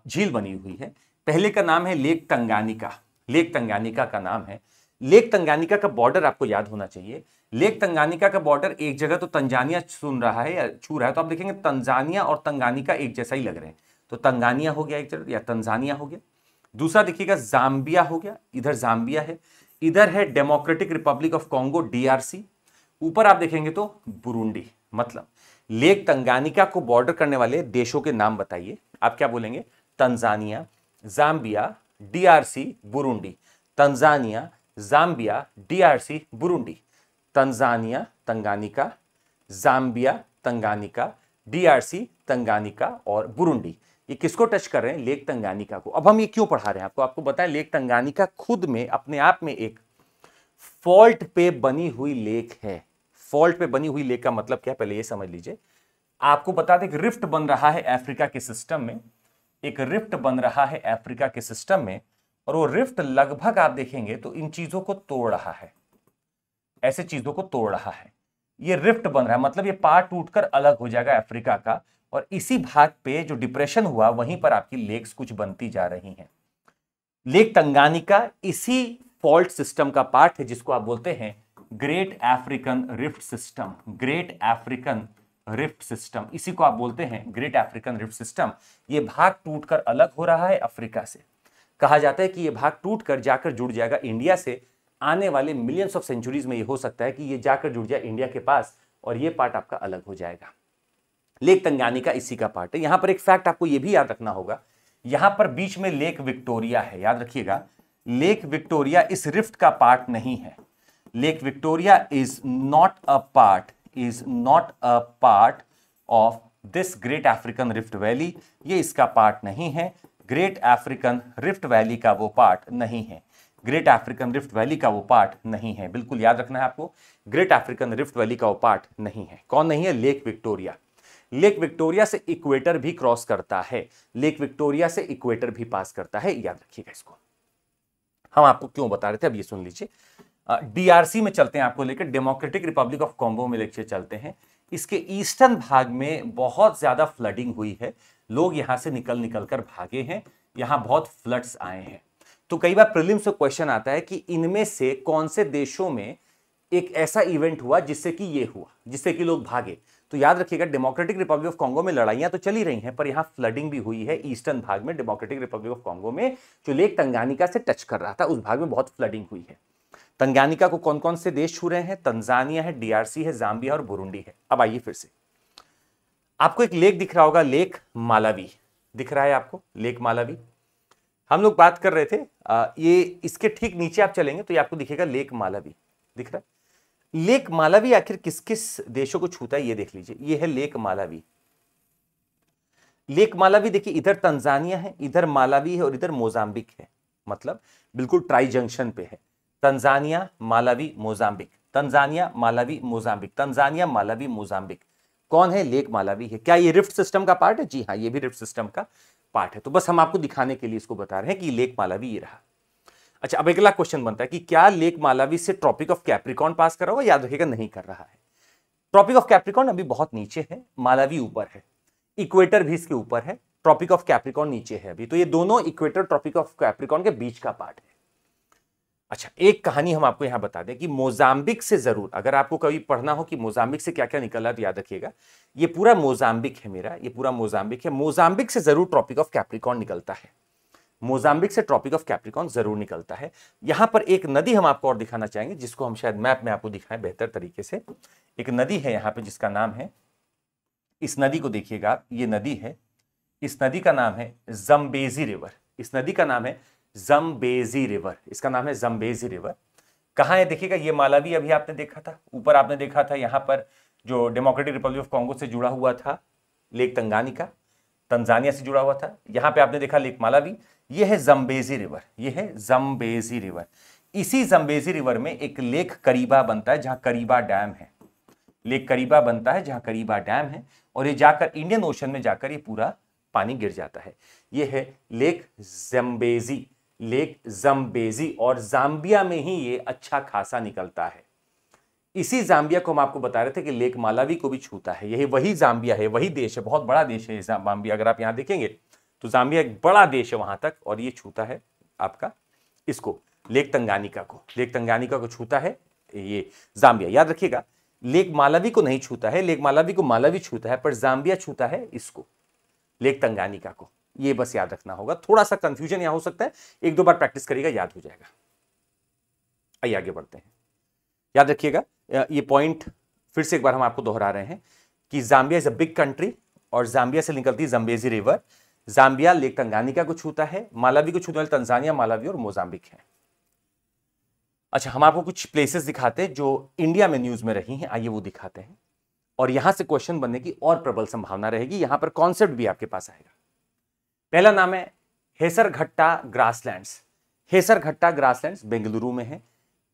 A: झील बनी हुई है। पहले का नाम है लेक तंगानिका। लेक तंगानिका का नाम है। लेक तंगानिका का बॉर्डर आपको याद होना चाहिए। लेक तंगानिका का बॉर्डर एक जगह तो तंजानिया सुन रहा है या छू रहा है, तो आप देखेंगे तंजानिया और तंगानिका एक जैसा ही लग रहे हैं। तो तंगानिया हो गया एक जगह, या तंजानिया हो गया। दूसरा देखिएगा जाम्बिया हो गया, इधर जाम्बिया है, इधर है democratic Republic of Congo DRC. ऊपर आप देखेंगे तो बुरुंडी। मतलब लेक तंगानिका को बॉर्डर करने वाले देशों के नाम बताइए। आप क्या बोलेंगे, Tanzania, Zambia, DRC, Burundi. Tanzania, Zambia, DRC, Burundi. Tanzania, Tanganyika, Zambia, Tanganyika, DRC, Tanganyika और बुरुंडी। ये किसको टच कर रहे हैं, लेक तंगानिका को। अब हम ये क्यों पढ़ा रहे हैं आपको बताएं, लेक तंगानिका खुद में अपने आप में एक फॉल्ट पे बनी हुई लेक है। फॉल्ट पे बनी हुई लेक का मतलब क्या, पहले ये समझ लीजिए। आपको बता दें कि रिफ्ट बन रहा है अफ्रीका के सिस्टम में, एक रिफ्ट बन रहा है अफ्रीका के सिस्टम में, और वो रिफ्ट लगभग आप देखेंगे तो इन चीजों को तोड़ रहा है, ऐसे चीजों को तोड़ रहा है। ये रिफ्ट बन रहा है, मतलब ये पार्ट टूटकर अलग हो जाएगा अफ्रीका का, और इसी भाग पे जो डिप्रेशन हुआ वहीं पर आपकी लेक्स कुछ बनती जा रही हैं। लेक तंगानिका इसी फॉल्ट सिस्टम का पार्ट है, जिसको आप बोलते हैं great African rift system. Great African rift system, इसी को आप बोलते हैं ग्रेट अफ्रीकन रिफ्ट सिस्टम। ये भाग टूटकर अलग हो रहा है अफ्रीका से। कहा जाता है कि ये भाग टूटकर जाकर जुड़ जाएगा इंडिया से। आने वाले मिलियंस ऑफ सेंचुरीज में ये हो सकता है कि ये जाकर जुड़ जाए इंडिया के पास, और ये पार्ट आपका अलग हो जाएगा। लेक तंगानिका इसी का पार्ट है। यहां पर एक फैक्ट आपको यह भी याद रखना होगा, यहां पर बीच में लेक विक्टोरिया है। याद रखिएगा, लेक विक्टोरिया इस रिफ्ट का पार्ट नहीं है। Lake Victoria is not a part of this great African rift valley. ये इसका पार्ट नहीं है। ग्रेट अफ्रीकन रिफ्ट वैली का वो पार्ट नहीं है। ग्रेट अफ्रीकन रिफ्ट वैली का वो पार्ट नहीं है, बिल्कुल याद रखना है आपको। ग्रेट अफ्रीकन रिफ्ट वैली का वो पार्ट नहीं है। कौन नहीं है, लेक विक्टोरिया। लेक विक्टोरिया से इक्वेटर भी क्रॉस करता है, लेक विक्टोरिया से इक्वेटर भी पास करता है, याद रखिएगा इसको। हम आपको क्यों बता रहे थे अब ये सुन लीजिए। डीआरसी में चलते हैं, आपको लेकर डेमोक्रेटिक रिपब्लिक ऑफ कॉन्गो में लेकर चलते हैं। इसके ईस्टर्न भाग में बहुत ज्यादा फ्लडिंग हुई है, लोग यहां से निकल निकल कर भागे हैं, यहां बहुत फ्लड्स आए हैं। तो कई बार प्रीलिम्स में क्वेश्चन आता है कि इनमें से कौन से देशों में एक ऐसा इवेंट हुआ जिससे कि ये हुआ, जिससे कि लोग भागे। तो याद रखिएगा, डेमोक्रेटिक रिपब्लिक ऑफ कॉन्गो में लड़ाइयां तो चली रही हैं, पर यहां फ्लडिंग भी हुई है ईस्टर्न भाग में। डेमोक्रेटिक रिपब्लिक ऑफ कॉन्गो में जो लेक तंगानिका से टच कर रहा था, उस भाग में बहुत फ्लडिंग हुई है। तंगानिका को कौन कौन से देश छू रहे हैं? तंजानिया है, डीआरसी है, जाम्बिया और बुरुंडी है। अब आइए फिर से, आपको एक लेक दिख रहा होगा, लेक मालावी दिख रहा है आपको, लेक मालावी। हम लोग बात कर रहे थे, ये इसके ठीक नीचे आप चलेंगे तो ये आपको दिखेगा लेक मालावी दिख रहा है। लेक मालावी आखिर किस किस देशों को छूता है ये देख लीजिए। ये है लेक मालावी। लेक मालावी देखिए, इधर तंजानिया है, इधर मालावी है और इधर मोजाम्बिक है, मतलब बिल्कुल ट्राई जंक्शन पे है। Tanzania, Malawi, Mozambique, Tanzania, Malawi, Mozambique, Tanzania, Malawi, Mozambique. कौन है? लेक मालावी है। क्या ये रिफ्ट सिस्टम का पार्ट है? जी हाँ, ये भी रिफ्ट सिस्टम का पार्ट है। तो बस हम आपको दिखाने के लिए इसको बता रहे हैं कि लेक मालावी ये रहा। अच्छा, अब अगला क्वेश्चन बनता है कि क्या लेक मालावी से ट्रॉपिक ऑफ कैप्रिकॉर्न पास कर रहा होगा? याद रखिएगा, नहीं कर रहा है। ट्रॉपिक ऑफ कैप्रिकॉर्न अभी बहुत नीचे है, मालावी ऊपर है, इक्वेटर भी इसके ऊपर है, ट्रॉपिक ऑफ कैप्रिकॉर्न नीचे है अभी। तो ये दोनों इक्वेटर ट्रॉपिक ऑफ कैप्रिकॉर्न के बीच का पार्ट है। अच्छा, एक कहानी हम आपको यहां बता दें कि मोजाम्बिक से जरूर, अगर आपको कभी पढ़ना हो कि मोजाम्बिक से क्या क्या निकला, तो याद रखिएगा ये पूरा मोजाम्बिक है मेरा, ये पूरा मोजाम्बिक है। मोजाम्बिक से जरूर ट्रॉपिक ऑफ कैप्रिकॉर्न निकलता है, मोजाम्बिक से ट्रॉपिक ऑफ कैप्रिकॉर्न जरूर निकलता है। यहां पर एक नदी हम आपको और दिखाना चाहेंगे, जिसको हम शायद मैप में आपको दिखाएं बेहतर तरीके से। एक नदी है यहां पे जिसका नाम है, इस नदी को देखिएगा आप, ये नदी है, इस नदी का नाम है जम्बेजी रिवर। इस नदी का नाम है जम्बेजी रिवर, इसका नाम है जम्बेजी रिवर। कहां है देखिएगा, ये मालावी अभी आपने देखा था, ऊपर आपने देखा था यहां पर जो डेमोक्रेटिक रिपब्लिक ऑफ कॉन्गो से जुड़ा हुआ था लेक तंगानिका, तंजानिया से जुड़ा हुआ था। यहां पे आपने देखा लेक मालावी। ये है जम्बेजी रिवर, ये है जम्बेजी रिवर। इसी जम्बेजी रिवर में एक लेक करीबा बनता है, जहां करीबा डैम है। लेक करीबा बनता है जहां करीबा डैम है, और ये जाकर इंडियन ओशन में जाकर ये पूरा पानी गिर जाता है। ये है लेक जम्बेजी, लेक जम्बेजी, और जाम्बिया में ही ये अच्छा खासा निकलता है। इसी जाम्बिया को हम आपको बता रहे थे कि लेक मालावी को भी छूता है। यही वही जाम्बिया है, वही देश है, बहुत बड़ा देश है जाम्बिया। अगर आप यहां देखेंगे तो जाम्बिया एक बड़ा देश है वहां तक, और ये छूता है आपका इसको, लेक तंगानिका को। लेक तंगानिका को छूता है ये जाम्बिया। याद रखिएगा, लेक मालावी को नहीं छूता है, लेक मालावी को मालावी छूता है, पर जाम्बिया छूता है इसको, लेक तंगानिका को। ये बस याद रखना होगा, थोड़ा सा कंफ्यूजन यहां हो सकता है, एक दो बार प्रैक्टिस करिएगा, याद हो जाएगा। आइए आगे बढ़ते हैं। याद रखिएगा, ये पॉइंट फिर से एक बार हम आपको दोहरा रहे हैं कि Zambia is a big country, और जाम्बिया से निकलती है Zambezi river. Zambia lake Tanganyika को छूता है, मालावी को छूने वाले तंजानिया, मालावी और मोजाम्बिक है। अच्छा, हम आपको कुछ प्लेसेस दिखाते हैं जो इंडिया में न्यूज में रही हैं, आइए वो दिखाते हैं, और यहां से क्वेश्चन बनने की और प्रबल संभावना रहेगी। यहां पर कॉन्सेप्ट भी आपके पास आएगा। पहला नाम है हेसरघट्टा ग्रासलैंड्स। हेसरघट्टा ग्रासलैंड्स बेंगलुरु में है,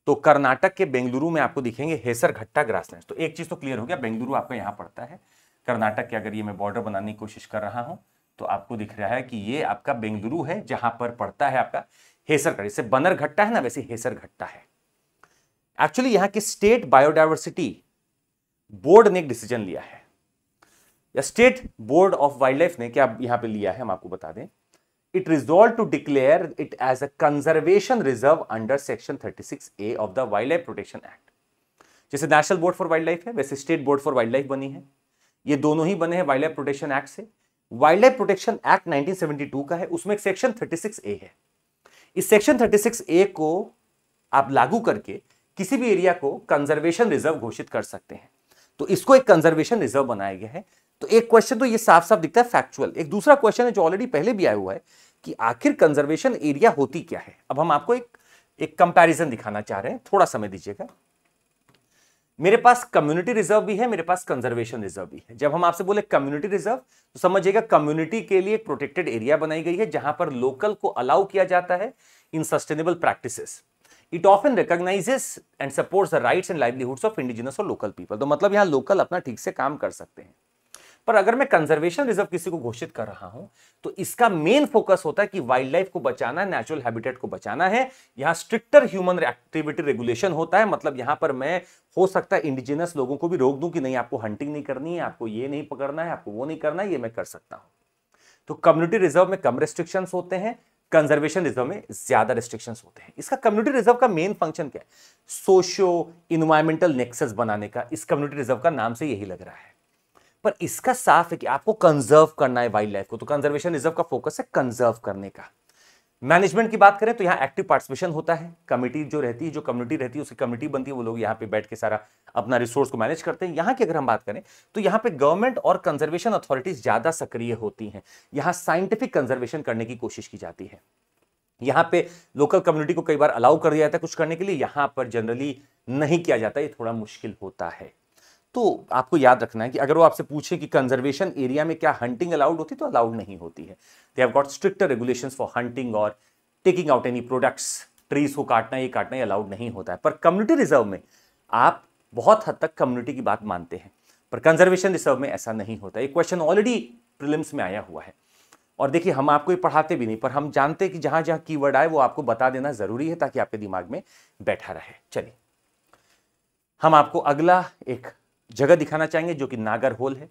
A: तो कर्नाटक के बेंगलुरु में आपको दिखेंगे हेसरघट्टा ग्रासलैंड्स। तो एक चीज तो क्लियर हो गया, बेंगलुरु आपका यहां पड़ता है कर्नाटक के। अगर ये मैं बॉर्डर बनाने की कोशिश कर रहा हूं तो आपको दिख रहा है कि ये आपका बेंगलुरु है, जहां पर पड़ता है आपका हेसरघट्टा। जैसे बनरघट्टा है ना, वैसे हेसरघट्टा है। एक्चुअली यहां की स्टेट बायोडायवर्सिटी बोर्ड ने एक डिसीजन लिया है, या state board of wild life ने क्या यहां पे लिया है, हम आपको बता दें। It resolved to declare it as a conservation reserve under section 36A of the Wildlife Protection Act। जैसे national board for wild life है, वैसे state board for wild life बनी है। ये दोनों ही बने हैं वाइल्ड लाइफ प्रोटेक्शन एक्ट से। वाइल्ड लाइफ प्रोटेक्शन एक्ट 1972 का है, उसमें एक सेक्शन 36A है। इस सेक्शन 36A को आप लागू करके किसी भी एरिया को कंजर्वेशन रिजर्व घोषित कर सकते हैं। तो इसको एक कंजर्वेशन रिजर्व बनाया गया है। तो एक क्वेश्चन तो ये साफ साफ दिखता है फैक्चुअल। एक दूसरा क्वेश्चन है जो ऑलरेडी पहले भी आया हुआ है कि आखिर कंजर्वेशन एरिया होती क्या है। अब हम आपको एक कंपैरिजन दिखाना चाह रहे हैं, थोड़ा समय दीजिएगा। मेरे पास कम्युनिटी रिजर्व भी है, मेरे पास कंजर्वेशन रिजर्व भी है। जब हम आपसे बोले कम्युनिटी रिजर्व तो समझिएगा कम्युनिटी के लिए एक प्रोटेक्टेड एरिया बनाई गई है, जहां पर लोकल को अलाउ किया जाता है इन sustainable practices. It often recognises and supports the rights and livelihoods of indigenous और लोकल पीपल। तो मतलब यहां लोकल अपना ठीक से काम कर सकते हैं। पर अगर मैं कंजर्वेशन रिजर्व किसी को घोषित कर रहा हूं तो इसका मेन फोकस होता है कि वाइल्ड लाइफ को बचाना है, नेचुरल हैबिटेट को बचाना है। यहां स्ट्रिक्टर ह्यूमन एक्टिविटी रेगुलेशन होता है, मतलब यहां पर मैं हो सकता है इंडिजिनस लोगों को भी रोक दूं कि नहीं, आपको हंटिंग नहीं करनी है, आपको ये नहीं पकड़ना है, आपको वो नहीं करना है, ये मैं कर सकता हूं। तो कम्युनिटी रिजर्व में कम रेस्ट्रिक्शंस होते हैं, कंजर्वेशन रिजर्व में ज्यादा रेस्ट्रिक्शंस होते हैं। इसका कम्युनिटी रिजर्व का मेन फंक्शन क्या है? सोशियो इन्वायरमेंटल नेक्सस बनाने का इस कम्युनिटी रिजर्व का नाम से यही लग रहा है। पर इसका साफ है कि आपको कंजर्व करना है वाइल्ड लाइफ को, तो कंजर्वेशन रिजर्व का फोकस है कंजर्व करने का। मैनेजमेंट की बात करें तो यहां एक्टिव पार्टिसिपेशन होता है, कमिटी जो रहती है, जो कम्युनिटी रहती है उसकी कमिटी बनती है, वो लोग यहां पे बैठ के सारा अपना रिसोर्स को मैनेज करते हैं। यहां की अगर हम बात करें तो यहां पे गवर्नमेंट और कंजर्वेशन अथॉरिटीज ज्यादा सक्रिय होती हैं। यहां साइंटिफिक कंजर्वेशन करने की कोशिश की जाती है। यहां पे लोकल कम्युनिटी को कई बार अलाउ कर दिया जाता है कुछ करने के लिए, यहां पर जनरली नहीं किया जाता, ये थोड़ा मुश्किल होता है। तो आपको याद रखना है कि अगर वो आपसे पूछे कि कंजर्वेशन एरिया में क्या हंटिंग अलाउड होती है, तो अलाउड नहीं होती है। They have got stricter regulations for hunting और taking out any products. Trees को काटना ये अलाउड नहीं होता है। पर कम्युनिटी रिजर्व में आप बहुत हद तक कम्युनिटी की बात मानते हैं, पर कंजर्वेशन रिजर्व में ऐसा नहीं होता। एक क्वेश्चन ऑलरेडी प्रीलिम्स में आया हुआ है, और देखिए हम आपको ये पढ़ाते भी नहीं, पर हम जानते हैं कि जहां जहां कीवर्ड आए वो आपको बता देना जरूरी है ताकि आपके दिमाग में बैठा रहे। चलिए हम आपको अगला एक जगह दिखाना चाहेंगे जो कि नागरहोल है।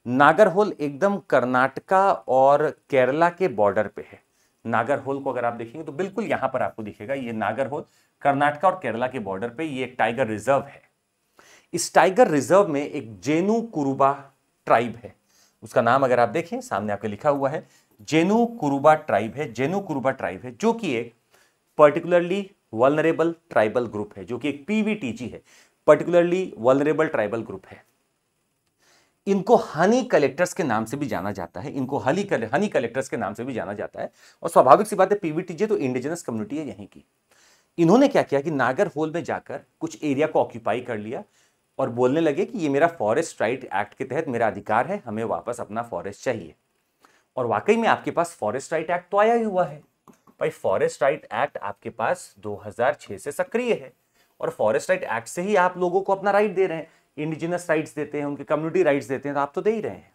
A: नागरहोल एकदम कर्नाटका और केरला के बॉर्डर पे है। नागरहोल को अगर आप देखेंगे तो बिल्कुल यहां पर आपको दिखेगा, ये नागरहोल कर्नाटका और केरला के बॉर्डर पे, ये एक टाइगर रिजर्व है। इस टाइगर रिजर्व में एक जेनु कुरुबा ट्राइब है, उसका नाम अगर आप देखें सामने आपके लिखा हुआ है, जेनु कुरुबा ट्राइब है। जेनु कुरुबा ट्राइब है जो कि एक पर्टिकुलरली वल्नरेबल ट्राइबल ग्रुप है, जो कि एक पीवीटीजी है, पर्टिकुलरली वल्नरेबल ट्राइबल ग्रुप है। इनको हनी कलेक्टर्स के नाम से भी जाना जाता है, इनको हनी कलेक्टर्स के नाम से भी जाना जाता है। और स्वाभाविक सी बात है, पीवीटीजे तो इंडिजिनस कम्युनिटी है यहीं की। इन्होंने क्या किया कि नागरहोल में जाकर कुछ एरिया को ऑक्यूपाई कर लिया और बोलने लगे कि ये मेरा फॉरेस्ट राइट एक्ट के तहत मेरा अधिकार है, हमें वापस अपना फॉरेस्ट चाहिए। और वाकई में आपके पास फॉरेस्ट राइट एक्ट तो आया ही हुआ है भाई। फॉरेस्ट राइट एक्ट आपके पास 2006 से सक्रिय है, और फॉरेस्ट राइट एक्ट से ही आप लोगों को अपना राइट दे रहे हैं। इंडिजिनस राइट्स देते हैं, उनके कम्युनिटी राइट्स देते हैं, तो आप तो दे ही रहे हैं।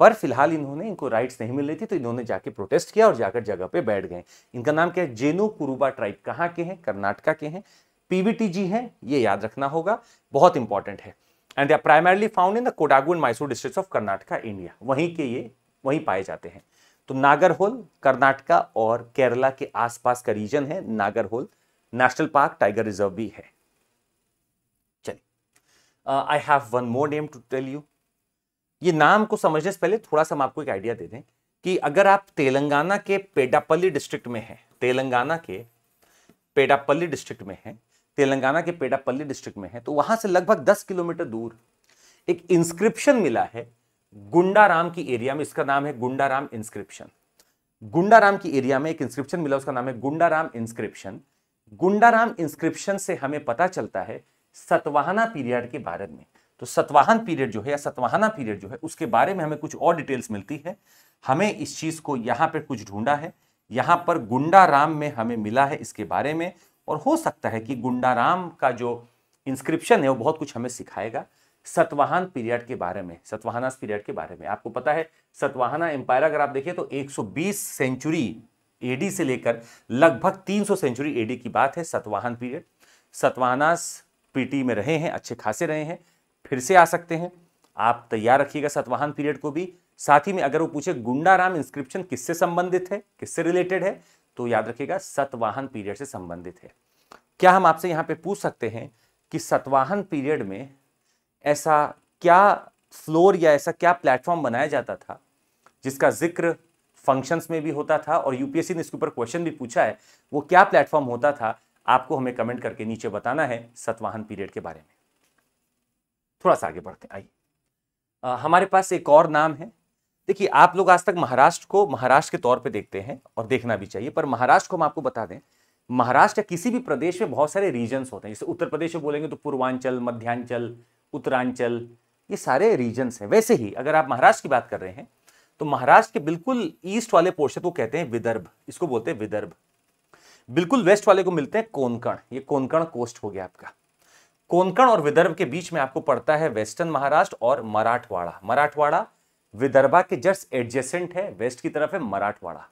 A: पर फिलहाल इनको राइट्स नहीं मिल रही थी, तो इन्होंने जाके प्रोटेस्ट किया और जाकर जगह पे बैठ गए। इनका नाम क्या है? जेनु कुरुबा ट्राइब। कहाँ के हैं? कर्नाटका के हैं, पीवीटीजी हैं, ये याद रखना होगा, बहुत इंपॉर्टेंट है। And they are primarily found in the Kodagu and Mysore districts of Karnataka, India. वहीं पाए जाते हैं। तो नागरहोल कर्नाटका और केरला के आसपास का रीजन है। Nagarhole national park tiger reserve भी है। चलिए I have one more name to tell you. ये नाम को समझने से पहले थोड़ा सा हम आपको एक आइडिया दे दें कि अगर आप तेलंगाना के पेडापल्ली डिस्ट्रिक्ट में हैं, तेलंगाना के पेडापल्ली डिस्ट्रिक्ट में है, तो वहां से लगभग 10 किलोमीटर दूर एक इंस्क्रिप्शन मिला है गुंडाराम की एरिया में। इसका नाम है गुंडाराम इंस्क्रिप्शन। गुंडाराम की एरिया में एक इंस्क्रिप्शन मिला, उसका नाम है गुंडाराम इंस्क्रिप्शन। गुंडाराम इंस्क्रिप्शन से हमें पता चलता है सतवाहना पीरियड के बारे में। तो सतवाहन पीरियड जो है या सतवाहना पीरियड जो है उसके बारे में हमें कुछ और डिटेल्स मिलती है। हमें इस चीज को यहां पर कुछ ढूंढा है, यहां पर गुंडाराम में हमें मिला है इसके बारे में, और हो सकता है कि गुंडाराम का जो इंस्क्रिप्शन है वो बहुत कुछ हमें सिखाएगा सतवाहन पीरियड के बारे में, सतवाहना पीरियड के बारे में। आपको पता है सतवाहना एम्पायर अगर आप देखें तो 120 सेंचुरी एडी से लेकर लगभग 300 सेंचुरी एडी की बात है सतवाहन पीरियड। सतवाहनास पीटी में रहे हैं, अच्छे खासे रहे हैं, फिर से आ सकते हैं। आप तैयार रखिएगा सतवाहन पीरियड को भी। साथ ही में अगर वो पूछे गुंडाराम इंस्क्रिप्शन किससे संबंधित है, किससे रिलेटेड है, तो याद रखिएगा सतवाहन पीरियड से संबंधित है। क्या हम आपसे यहां पे पूछ सकते हैं कि सतवाहन पीरियड में ऐसा क्या फ्लोर या ऐसा क्या प्लेटफॉर्म बनाया जाता था जिसका जिक्र फंक्शंस में भी होता था, और यूपीएससी ने इसके ऊपर क्वेश्चन भी पूछा है, वो क्या प्लेटफॉर्म होता था? आपको हमें कमेंट करके नीचे बताना है सतवाहन पीरियड के बारे में। थोड़ा सा आगे बढ़ते आइए। हमारे पास एक और नाम है। देखिए आप लोग आज तक महाराष्ट्र को महाराष्ट्र के तौर पे देखते हैं और देखना भी चाहिए, पर महाराष्ट्र को हम आपको बता दें, महाराष्ट्र या किसी भी प्रदेश में बहुत सारे रीजन्स होते हैं। जैसे उत्तर प्रदेश में बोलेंगे तो पूर्वांचल, मध्यांचल, उत्तरांचल, ये सारे रीजन्स हैं। वैसे ही अगर आप महाराष्ट्र की बात कर रहे हैं तो महाराष्ट्र के बिल्कुल ईस्ट वाले पोर्शन को कहते हैं विदर्भ, इसको बोलते हैं विदर्भ। बिल्कुल वेस्ट वाले को मिलते हैं कोंकण, ये कोंकण कोस्ट हो गया आपका। कोंकण और विदर्भ के बीच में आपको पड़ता है वेस्टर्न महाराष्ट्र और मराठवाड़ा। मराठवाड़ा विदर्भा के जस्ट एडजेसेंट है, वेस्ट की तरफ है मराठवाड़ा।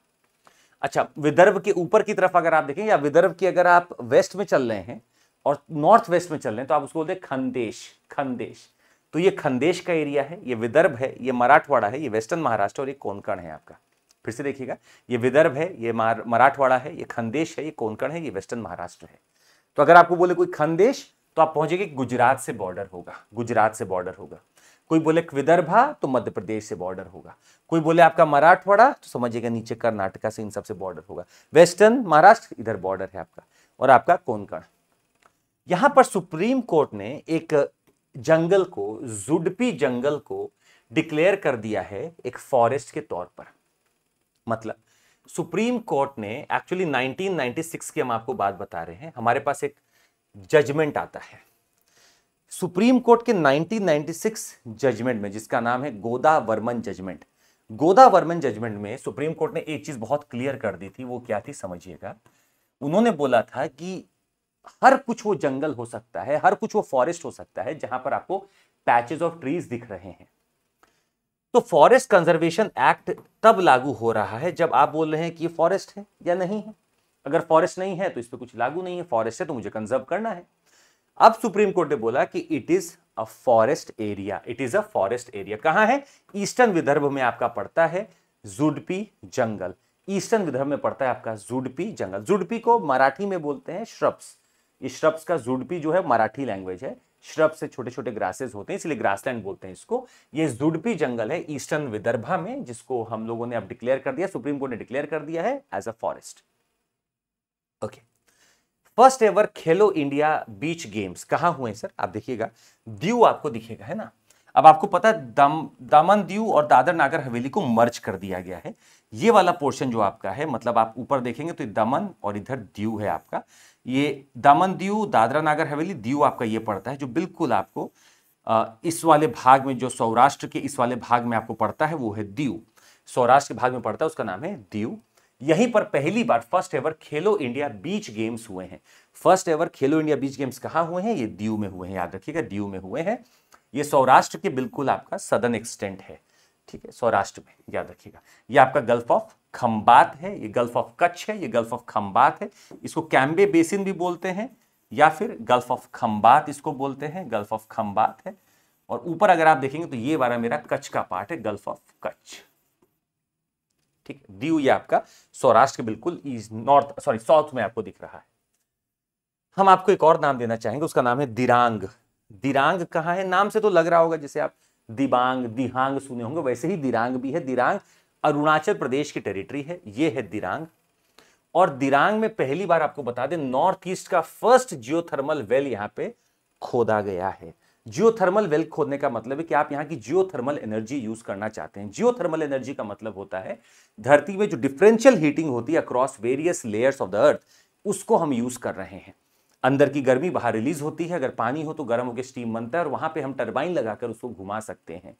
A: अच्छा, विदर्भ के ऊपर की तरफ अगर आप देखें, या विदर्भ की अगर आप वेस्ट में चल रहे हैं और नॉर्थ वेस्ट में चल रहे हैं, तो आप उसको बोलते हैं खंदेश। खंदेश, तो ये खंदेश का एरिया है, ये विदर्भ है, ये मराठवाड़ा है, ये वेस्टर्न महाराष्ट्र और ये कोंकण है आपका। फिर से देखिएगा, ये विदर्भ है, ये मराठवाड़ा है, ये खंदेश है, ये कोंकण है, ये वेस्टर्न महाराष्ट्र है। तो अगर आपको बोले कोई खंदेश, तो आप पहुंचेंगे गुजरात से बॉर्डर होगा, गुजरात से बॉर्डर होगा। कोई बोले विदर्भा तो मध्य प्रदेश से बॉर्डर होगा। कोई बोले आपका मराठवाड़ा तो समझिएगा नीचे कर्नाटका से इन सबसे बॉर्डर होगा। वेस्टर्न महाराष्ट्र इधर बॉर्डर है आपका, और आपका कोंकण। यहां पर सुप्रीम कोर्ट ने एक जंगल को, जुडपी जंगल को डिक्लेयर कर दिया है एक फॉरेस्ट के तौर पर। मतलब सुप्रीम कोर्ट ने एक्चुअली 1996 की हम आपको बात बता रहे हैं, हमारे पास एक जजमेंट आता है सुप्रीम कोर्ट के 1996 जजमेंट में, जिसका नाम है गोदावर्मन जजमेंट। गोदावर्मन जजमेंट में सुप्रीम कोर्ट ने एक चीज बहुत क्लियर कर दी थी, वो क्या थी समझिएगा। उन्होंने बोला था कि हर कुछ वो जंगल हो सकता है, हर कुछ वो फॉरेस्ट हो सकता है जहां पर आपको पैचेस ऑफ ट्रीज दिख रहे हैं। तो फॉरेस्ट कंजर्वेशन एक्ट तब लागू हो रहा है जब आप बोल रहे हैं कि ये फॉरेस्ट है या नहीं है। अगर फॉरेस्ट नहीं है तो इस पर कुछ लागू नहीं है, फॉरेस्ट है तो मुझे कंजर्व करना है। अब सुप्रीम कोर्ट ने बोला कि it is a forest area, it is a forest area. कहां है? ईस्टर्न विदर्भ में आपका पड़ता है जुडपी जंगल। ईस्टर्न विदर्भ में पड़ता है आपका जुडपी जंगल। जुडपी को मराठी में बोलते हैं श्रब्स। इस श्रब्स का जुडपी जो है मराठी लैंग्वेज है, श्रब से छोटे छोटे ग्रासेस होते हैं, इसलिए ग्रासलैंड बोलते हैं इसको। ये जुडपी जंगल है ईस्टर्न विदर्भा में, जिसको हम लोगों ने अब डिक्लेयर कर दिया, सुप्रीम कोर्ट ने डिक्लेयर कर दिया है as a forest. Okay, first ever Khelo India beach games कहां हुए सर? आप देखिएगा, दीव आपको दिखेगा, है ना। अब आपको पता है दमन दीव और दादर नागर हवेली को मर्ज कर दिया गया है। ये वाला पोर्शन जो आपका है, मतलब आप ऊपर देखेंगे तो दमन और इधर दीव है आपका। ये दमन दीव, दादरा नागर हवेली, दीव आपका ये पड़ता है, जो बिल्कुल आपको इस वाले भाग में, जो सौराष्ट्र के इस वाले भाग में आपको पड़ता है, वो है दीव। सौराष्ट्र के भाग में पड़ता है, उसका नाम है दीव। यहीं पर पहली बार first ever Khelo India beach games हुए हैं। First ever Khelo India beach games कहां हुए हैं? ये दीव में हुए हैं, याद रखिएगा, दीव में हुए हैं। ये सौराष्ट्र के बिल्कुल आपका सदर्न एक्सटेंट है, ठीक है, सौराष्ट्र में, याद रखिएगा। ये आपका गल्फ ऑफ खंबात है, ये गल्फ ऑफ कच्छ है, ये गल्फ ऑफ खंबात है। इसको कैम्बे बेसिन भी बोलते हैं, या फिर गल्फ ऑफ खंबात इसको बोलते हैं, गल्फ ऑफ खंबात है। और ऊपर अगर आप देखेंगे तो ये वाला मेरा कच्छ का पार्ट है, गल्फ ऑफ कच्छ, ठीक है। दीव ये आपका सौराष्ट्र के बिल्कुल नॉर्थ, सॉरी साउथ में आपको दिख रहा है। हम आपको एक और नाम देना चाहेंगे, उसका नाम है दिरांग। दिरांग कहां है? नाम से तो लग रहा होगा जैसे आप दिबांग, दिहांग सुने होंगे, वैसे ही दिरांग भी है। दिरांग अरुणाचल प्रदेश की टेरिटरी है, ये है दिरांग। और दिरांग में पहली बार आपको बता दें, नॉर्थ ईस्ट का फर्स्ट जियोथर्मल वेल यहां पे खोदा गया है। जियोथर्मल वेल खोदने का मतलब है कि आप यहां की जियोथर्मल एनर्जी यूज करना चाहते हैं। जियोथर्मल एनर्जी का मतलब होता है धरती में जो डिफरेंशियल हीटिंग होती है across various layers of the earth, उसको हम यूज कर रहे हैं। अंदर की गर्मी बाहर रिलीज होती है, अगर पानी हो तो गर्म होकर स्टीम बनता है, और वहां पे हम टरबाइन लगाकर उसको घुमा सकते हैं।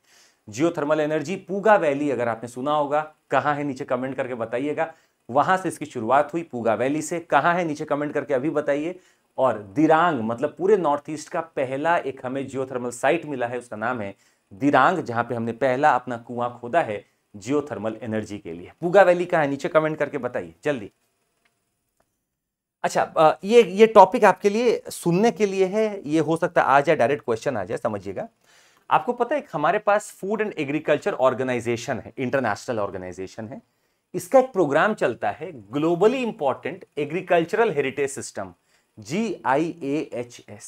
A: जियोथर्मल एनर्जी पूगा वैली, अगर आपने सुना होगा, कहां है नीचे कमेंट करके बताइएगा। वहां से इसकी शुरुआत हुई, पूगा वैली से। कहां है नीचे कमेंट करके अभी बताइए। और दिरांग मतलब पूरे नॉर्थ ईस्ट का पहला एक हमें जियोथर्मल साइट मिला है, उसका नाम है दिरांग, जहां पे हमने पहला अपना कुआं खोदा है जियोथर्मल एनर्जी के लिए। पूगा वैली कहां है नीचे कमेंट करके बताइए जल्दी। अच्छा, ये टॉपिक आपके लिए सुनने के लिए है, ये हो सकता है आ जाए, डायरेक्ट क्वेश्चन आ जाए, समझिएगा। आपको पता है हमारे पास फूड एंड एग्रीकल्चर ऑर्गेनाइजेशन है, इंटरनेशनल ऑर्गेनाइजेशन है। इसका एक प्रोग्राम चलता है globally important agricultural heritage system, GIAHS।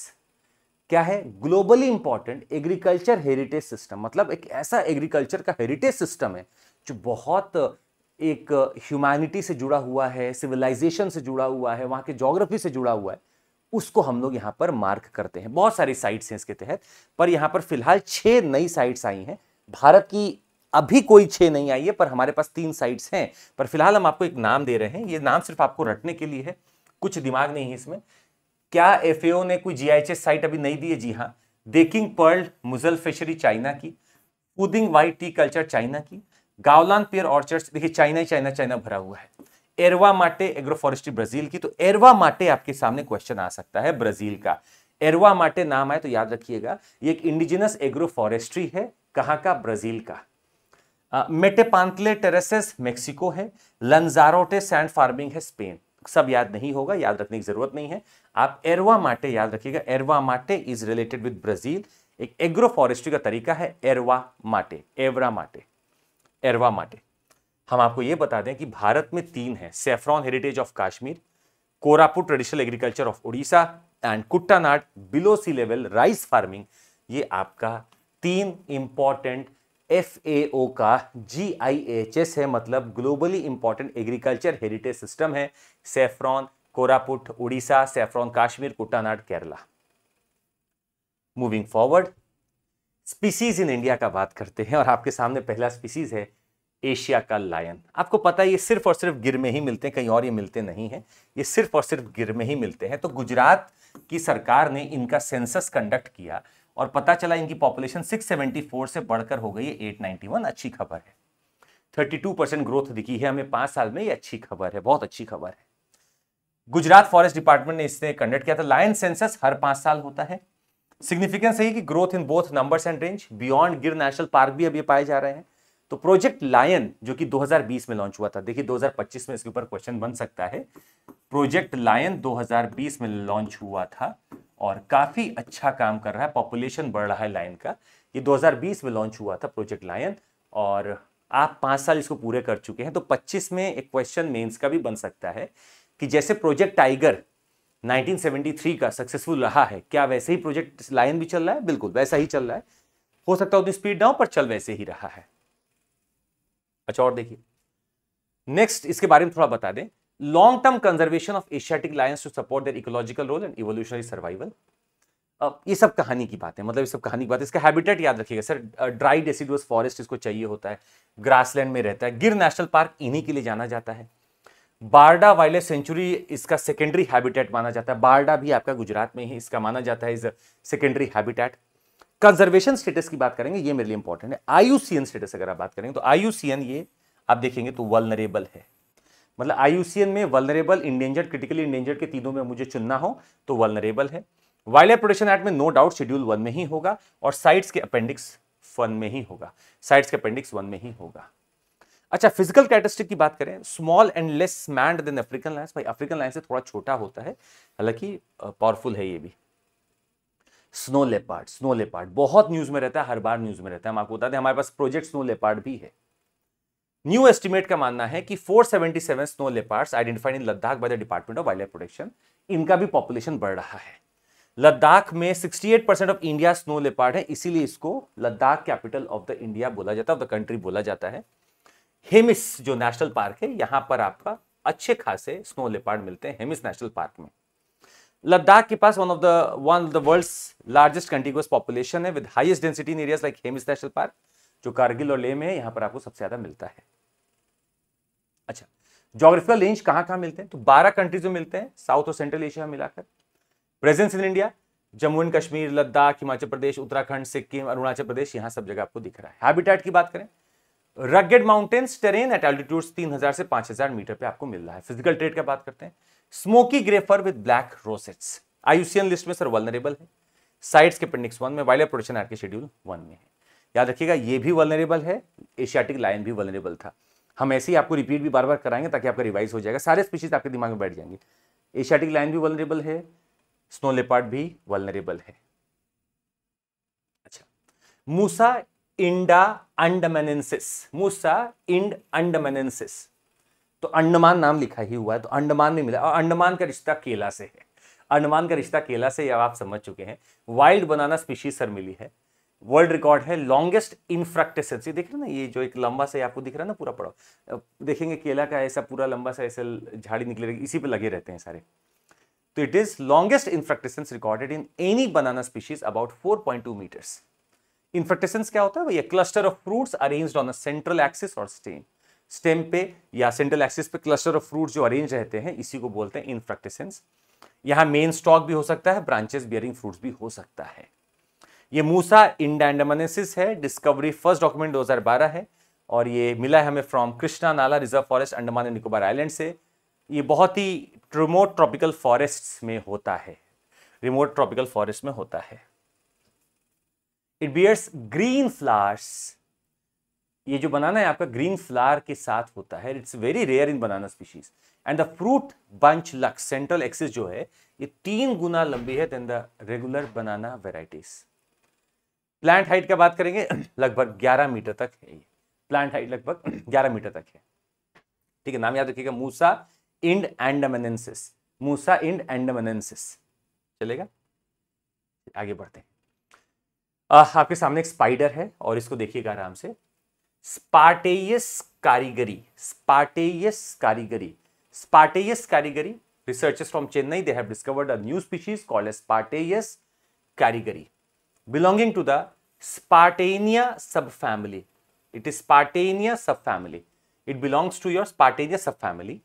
A: क्या है? Globally important agriculture heritage system. मतलब एक ऐसा एग्रीकल्चर का हेरिटेज सिस्टम है जो बहुत एक ह्यूमैनिटी से जुड़ा हुआ है, सिविलाइजेशन से जुड़ा हुआ है, वहां के ज्योग्राफी से जुड़ा हुआ है, उसको हम लोग यहां पर मार्क करते हैं। बहुत सारी साइट्स हैं इसके तहत, पर यहां पर फिलहाल 6 नई साइट्स आई हैं। भारत की अभी कोई 6 नहीं आई है, पर हमारे पास 3 साइट्स हैं। पर फिलहाल हम आपको एक नाम दे रहे हैं, ये नाम सिर्फ आपको रटने के लिए है, कुछ दिमाग नहीं है इसमें। क्या FAO ने कोई GIHS साइट अभी नहीं दी है? जी हाँ, देकिंग पर्ल मुजल फिशरी चाइना की, फूदिंग वाइट टी कल्चर चाइना की, गावलान पेयर ऑर्चर्ड्स, देखिए चाइना ही चाइना चाइना भरा हुआ है। एरवा माटे एग्रो फॉरेस्ट्री ब्राजील की। तो एरवा माटे आपके सामने क्वेश्चन आ सकता है ब्राजील का। एरवा माटे नाम आए तो याद रखिएगा, ये एक इंडिजिनस एग्रो फॉरेस्ट्री है। कहां का? ब्राजील का। मेटेपांतले टेरेसेस मेक्सिको है, लंजारोटे सैंड फार्मिंग है स्पेन। सब याद नहीं होगा, याद रखने की जरूरत नहीं है। आप एरवा माटे याद रखिएगा, एरवा माटे इज रिलेटेड विद ब्राजील। एक एग्रो फॉरेस्ट्री का तरीका है एरवा माटे, एवरा माटे, एरवा माटे। हम आपको यह बता दें कि भारत में 3 है, saffron heritage of Kashmir, Koraput traditional agriculture of Odisha and Kuttanad below sea level rice farming. ये आपका 3 इंपॉर्टेंट FAO का GIHS है, मतलब globally important agriculture heritage system है। Saffron Koraput Odisha, saffron Kashmir, Kuttanad Kerala. Moving forward, species in India का बात करते हैं और आपके सामने पहला स्पीसीज है एशिया का लायन। आपको पता है ये सिर्फ और सिर्फ गिर में ही मिलते हैं, कहीं और ये मिलते नहीं हैं, ये सिर्फ और सिर्फ गिर में ही मिलते हैं। तो गुजरात की सरकार ने इनका सेंसस कंडक्ट किया और पता चला इनकी पॉपुलेशन 674 से बढ़कर हो गई है 891। अच्छी खबर है, 32% ग्रोथ दिखी है हमें 5 साल में, ये अच्छी खबर है, बहुत अच्छी खबर है। गुजरात फॉरेस्ट डिपार्टमेंट ने इसने कंडक्ट किया था। लायन सेंसस हर 5 साल होता है। सिग्निफिकेंस है कि growth in both numbers and range, beyond गिर नेशनल पार्क भी अब ये पाए जा रहे हैं। तो प्रोजेक्ट लायन जो कि 2020 में लॉन्च हुआ था, देखिए 2025 में इसके ऊपर क्वेश्चन बन सकता है। प्रोजेक्ट लायन 2020 में लॉन्च हुआ था और काफी अच्छा काम कर रहा है, पॉपुलेशन बढ़ रहा है लायन का। ये 2020 में लॉन्च हुआ था प्रोजेक्ट लायन और आप 5 साल इसको पूरे कर चुके हैं। तो 25 में एक क्वेश्चन मेंस का भी बन सकता है कि जैसे प्रोजेक्ट टाइगर 1973 का सक्सेसफुल रहा है, क्या वैसे ही प्रोजेक्ट लायन भी चल रहा है? बिल्कुल वैसा ही चल रहा है। हो सकता है उतनी स्पीड ना हो, पर चल वैसे ही रहा है। अच्छा, और देखिए नेक्स्ट इसके बारे में थोड़ा बता दें। Long term conservation of Asiatic lions to support their ecological role and evolutionary survival. अब ये सब कहानी की बात है, मतलब ये सब कहानी की बात है। इसका हैबिटेट याद रखिएगा सर, ड्राई डेसिडुअस फॉरेस्ट इसको चाहिए होता है, ग्रासलैंड में रहता है। गिर नेशनल पार्क इन्हीं के लिए जाना जाता है। बारडा वाइल्ड लाइफ सेंचुरी इसका सेकेंडरी हैबिटेट माना जाता है। बारडा भी आपका गुजरात में ही इसका माना जाता है is secondary habitat. Conservation status की बात करेंगे, ये मेरे लिए इंपॉर्टेंट है। IUCN स्टेटस अगर आप बात करेंगे तो IUCN ये आप देखेंगे तो वल्नरेबल है, मतलब IUCN में वल्नरेबल, इंडेंजर्ड, क्रिटिकली इंडेंजर्ड के तीनों में मुझे चुनना हो तो वल्नरेबल है। वाइल्ड लाइफ प्रोटेक्शन एक्ट में नो डाउट शेड्यूल 1 में ही होगा और साइट्स के अपेंडिक्स 1 में ही होगा, साइट्स के अपेंडिक्स 1 में ही होगा। अच्छा, फिजिकल कैरेक्टरिस्टिक की बात करें, small and less maned than African lions. भाई अफ्रीकन लायंस से थोड़ा छोटा होता है, हालांकि पावरफुल है ये भी। स्नो लेपर्ड, स्नो लेपर्ड बहुत न्यूज में रहता है, हर बार न्यूज में रहता है। हम आपको बताते हैं हमारे पास प्रोजेक्ट स्नो लेपर्ड भी है। न्यू एस्टिमेट का मानना है कि 477 snow leopards identified in Ladakh by the department of wild life protection. इनका भी पॉपुलेशन बढ़ रहा है। लद्दाख में 68% ऑफ इंडिया स्नो लेपर्ड है, इसीलिए इसको Ladakh capital of the India बोला जाता है, ऑफ द कंट्री बोला जाता है। हेमिस जो नेशनल पार्क है, यहां पर आपका अच्छे खासे स्नो लेपर्ड मिलते हैं हेमिस नेशनल पार्क में। लद्दाख के पास one of the world's largest contiguous population है with highest density in areas like Hemis national park, जो कारगिल और लेह में है, यहां पर आपको सबसे ज्यादा मिलता है। अच्छा, ज्योग्राफिकल रेंज कहां कहां मिलते हैं तो 12 कंट्रीज में मिलते हैं, साउथ और सेंट्रल एशिया मिलाकर। Presence in India, Jammu and Kashmir, Ladakh, Himachal Pradesh, Uttarakhand, Sikkim, Arunachal Pradesh, यहां सब जगह आपको दिख रहा है। हैबिटेट की बात करें, rugged mountains terrain at altitudes 3000 से 5000 मीटर पे आपको मिल रहा है। फिजिकल ट्रेट का बात करते हैं, smoky grey fur with black rosettes. IUCN list में सर वल्नरेबल है, साइट्स के अपेंडिक्स 1 में, वाइल्ड लाइफ प्रोटेक्शन एक्ट के शेड्यूल 1 में है। याद रखिएगा ये भी वल्नरेबल है, एशियाटिक लायन भी वल्नरेबल था। हम ऐसे ही आपको रिपीट भी बार बार कराएंगे ताकि आपका रिवाइज हो जाएगा, सारे स्पीशीज आपके दिमाग में बैठ जाएंगे। एशियाटिक लायन भी वल्नरेबल है, स्नो लेपर्ड भी वल्नरेबल है। अच्छा, मूसा इंडा अंडमानेंसिस, मूसा इंड अंडमानेंसिस, तो अंडमान नाम लिखा ही हुआ है, तो अंडमान में मिला। और अंडमान का रिश्ता केला से है, अंडमान का रिश्ता केला से, अब आप समझ चुके हैं। वाइल्ड बनाना स्पीशीज सर मिली है। वर्ल्ड रिकॉर्ड है लॉन्गेस्ट इनफ्रक्टेसेंस, ये देख रहे ना, ये जो एक लंबा सा आपको दिख रहा है ना पूरा पड़ा, देखेंगे केला का ऐसा पूरा लंबा सा ऐसे झाड़ी निकले, इसी पे लगे रहते हैं सारे। तो it is longest infructescence recorded in any banana species about 4.2 meters. Infructescence क्या होता है भैया? Cluster of fruits arranged on a central axis और स्टेम, स्टेम पे या सेंट्रल एक्सिस पे क्लस्टर ऑफ फ्रूट्स जो अरेंज रहते हैं, इसी को बोलते हैं इनफ्रक्टेसेंस। यहां मेन स्टॉक भी हो सकता है, ब्रांचेस बियरिंग फ्रूट्स भी हो सकता है। ये मूसा इंडा अंडमानेंसिस है, डिस्कवरी फर्स्ट डॉक्यूमेंट 2012 है और ये मिला है हमें फ्रॉम कृष्णा नाला reserve forest, Andaman and Nicobar island से। ये बहुत ही रिमोट ट्रॉपिकल फॉरेस्ट में होता है, रिमोट ट्रॉपिकल फॉरेस्ट में होता है। इट बियर्स ग्रीन फ्लावर्स ये जो बनाना है आपका ग्रीन फ्लावर के साथ होता है, it's very rare in banana species. And the fruit bunch lacks central axis जो है ये 3 गुना लंबी है than the regular banana varieties. Plant height का बात करेंगे लगभग 11 मीटर तक है ये, प्लांट हाइट लगभग 11 मीटर तक है। ठीक है, नाम याद रखिएगा, मूसा इंड एंडमनेंसिस, मूसा इंड एंडमनेंसिस। चलेगा, आगे बढ़ते हैं। आपके सामने एक स्पाइडर है और इसको देखिएगा आराम से, स्पार्टेयस कारीगरी, स्पार्टेयस कारीगरी, स्पार्टेयस कारीगरी। Researchers from Chennai, they have discovered a new species called as Spartaeus carigari, belonging to the Spartania subfamily. It is Spartania subfamily. It belongs to your Spartania subfamily.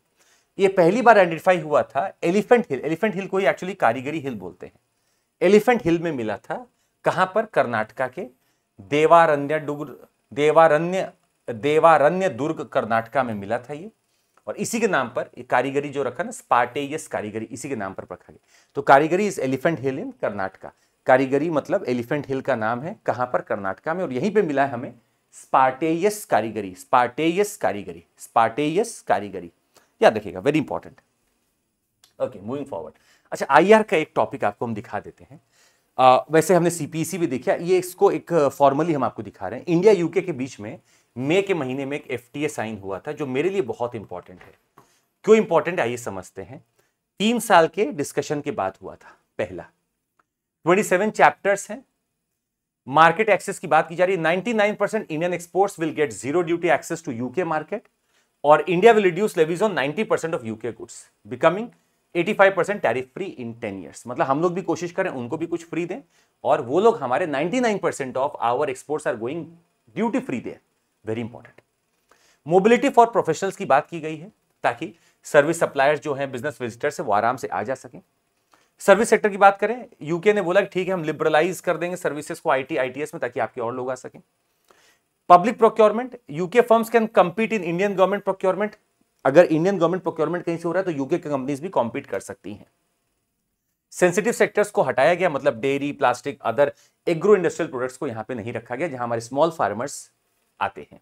A: ये पहली बार आइडेंटिफाई हुआ था एलिफेंट हिल, एलिफेंट हिल को ही actually कारीगरी हिल बोलते हैं। Elephant हिल में मिला था, कहां पर? कर्नाटका के देवारण्य दुर्ग कर्नाटका में मिला था ये, और इसी के नाम पर कारीगरी जो रखा ना, स्पार्टेयस कारीगरी, इसी के नाम पर रखा गया। तो कारीगरी इज एलिफेंट हिल इन कर्नाटका, कारीगरी मतलब एलिफेंट हिल का नाम है, कहां पर? कर्नाटका में, और यहीं पे मिला है हमें स्पार्टेयस कारीगरी, स्पार्टेयस कारीगरी, स्पार्टेयस कारीगरी, याद रखिएगा, very important. Okay, moving forward. अच्छा, आईआर का एक टॉपिक आपको हम दिखा देते हैं। वैसे हमने सीपीसी भी देखा, ये इसको एक फॉर्मली हम आपको दिखा रहे हैं। इंडिया यूके के बीच में मई के महीने में एक एफटीए साइन हुआ था, जो मेरे लिए बहुत इंपॉर्टेंट है। क्यों इंपॉर्टेंट है आइए समझते हैं। 3 साल के डिस्कशन के बाद हुआ था। पहला 27 चैप्टर्स हैं। मार्केट एक्सेस की बात की जा रही है। 99% Indian exports will get zero duty access to UK market, और India will reduce levies on 90% of UK goods, becoming 85% tariff free in 10 years. मतलब हम लोग भी कोशिश करें उनको भी कुछ फ्री दें, और वो लोग हमारे 99% of our exports are going duty free there. Very important. Mobility for professionals की बात की गई है, ताकि सर्विस सप्लायर्स जो हैं, बिजनेस विजिटर्स है, वो आराम से आ जा सकें। सर्विस सेक्टर की बात करें, यूके ने बोला कि ठीक है हम लिबरलाइज कर देंगे सर्विसेज को आईटी आईटीएस में, ताकि आपके और लोग आ सकें। Public procurement, UK firms can compete in Indian government procurement. अगर इंडियन गवर्नमेंट प्रोक्योरमेंट कहीं से हो रहा है तो यूके की कंपनीज भी कॉम्पीट कर सकती हैं। सेंसिटिव सेक्टर्स को हटाया गया, मतलब dairy, plastic, other agro industrial products को यहां पे नहीं रखा गया, जहां हमारे स्मॉल फार्मर्स आते हैं।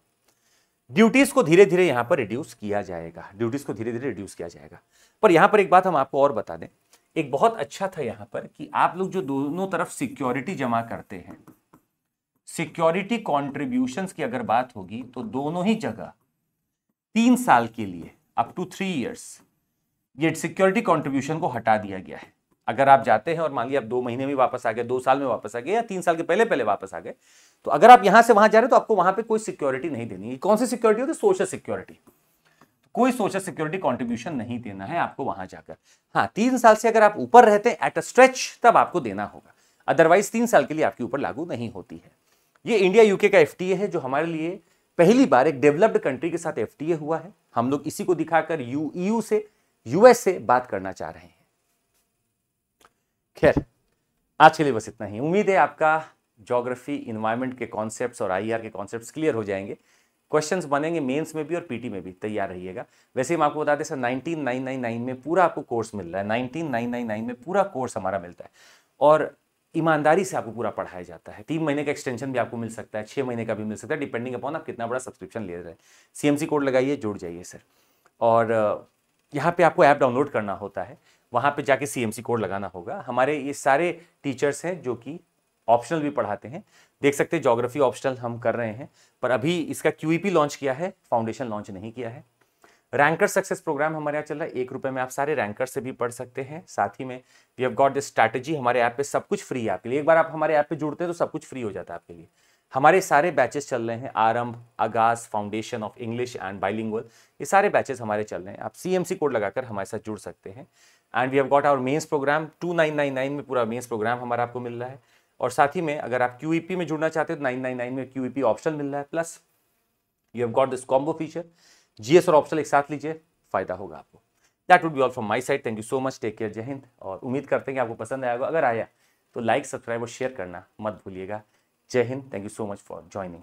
A: ड्यूटीज को धीरे धीरे यहां पर रिड्यूस किया जाएगा, ड्यूटीज को धीरे धीरे रिड्यूस किया जाएगा। पर यहां पर एक बात हम आपको और बता दें, एक बहुत अच्छा था यहां पर कि आप लोग जो दोनों तरफ सिक्योरिटी जमा करते हैं, सिक्योरिटी कॉन्ट्रीब्यूशंस की अगर बात होगी तो दोनों ही जगह 3 साल के लिए अप टू 3 इयर्स ये सिक्योरिटी कॉन्ट्रीब्यूशन को हटा दिया गया है। अगर आप जाते हैं और मान लिया आप 2 महीने में वापस आ गए, 2 साल में वापस आ गए, या 3 साल के पहले पहले वापस आ गए, तो अगर आप यहां से वहां जा रहे हो तो आपको वहां पे कोई सिक्योरिटी नहीं देनी है। कौन सी सिक्योरिटी होती है? Social security. कोई सोशल सिक्योरिटी कॉन्ट्रीब्यूशन नहीं देना है आपको वहां जाकर। हाँ, 3 साल से अगर आप ऊपर रहते हैं एट अ स्ट्रेच, तब आपको देना होगा, अदरवाइज 3 साल के लिए आपके ऊपर लागू नहीं होती है। ये इंडिया यूके का एफटीए है, जो हमारे लिए पहली बार एक डेवलप्ड कंट्री के साथ एफटीए हुआ है। हम लोग इसी को दिखाकर यूयू से, यूएस से बात करना चाह रहे हैं। खैर, आज के लिए बस इतना ही। उम्मीद है आपका ज्योग्राफी, इन्वायरमेंट के कॉन्सेप्ट्स और आईआर के कॉन्सेप्ट्स क्लियर हो जाएंगे। क्वेश्चंस बनेंगे मेंस में भी और पीटी में भी, तैयार रहिएगा। वैसे हम आपको बता दें सर, 19999 में पूरा आपको कोर्स मिल रहा है। 19999 में पूरा कोर्स हमारा मिलता है, और ईमानदारी से आपको पूरा पढ़ाया जाता है। 3 महीने का एक्सटेंशन भी आपको मिल सकता है, 6 महीने का भी मिल सकता है, डिपेंडिंग अपॉन आप कितना बड़ा सब्सक्रिप्शन ले रहे हैं। सीएमसी कोड लगाइए, जुड़ जाइए सर। और यहाँ पे आपको ऐप डाउनलोड करना होता है, वहाँ पे जाके सीएमसी कोड लगाना होगा। हमारे ये सारे टीचर्स हैं जो कि ऑप्शनल भी पढ़ाते हैं, देख सकते हैं ज्योग्राफी ऑप्शनल हम कर रहे हैं, पर अभी इसका क्यूईपी लॉन्च किया है, फाउंडेशन लॉन्च नहीं किया है। रैंकर सक्सेस प्रोग्राम हमारे यहाँ चल रहा है, 1 रुपये में आप सारे रैंकर से भी पढ़ सकते हैं। साथ ही में we have got this strategy, हमारे ऐप पे सब कुछ फ्री है आपके लिए। एक बार आप हमारे ऐप पे जुड़ते हैं तो सब कुछ फ्री हो जाता है आपके लिए। हमारे सारे बैचेस चल रहे हैं, आरंभ, आगाज, foundation of English and bilingual, ये सारे बैचेस हमारे चल रहे हैं। आप सीएमसी कोड लगाकर हमारे साथ जुड़ सकते हैं। And we have got our mains program, 2999 में पूरा मेंस प्रोग्राम हमारा आपको मिल रहा है। और साथ ही में अगर आप क्यूईपी में जुड़ना चाहते हो तो 999 में क्यूईपी ऑप्शनल मिल रहा है। Plus you have got this combo feature, GS और ऑप्शनल एक साथ लीजिए, फायदा होगा आपको। That would be all from my side. Thank you so much, take care, Jai Hind. और उम्मीद करते हैं कि आपको पसंद आएगा। अगर आया तो लाइक, सब्सक्राइब और शेयर करना मत भूलिएगा। जय Hind, thank you so much for joining.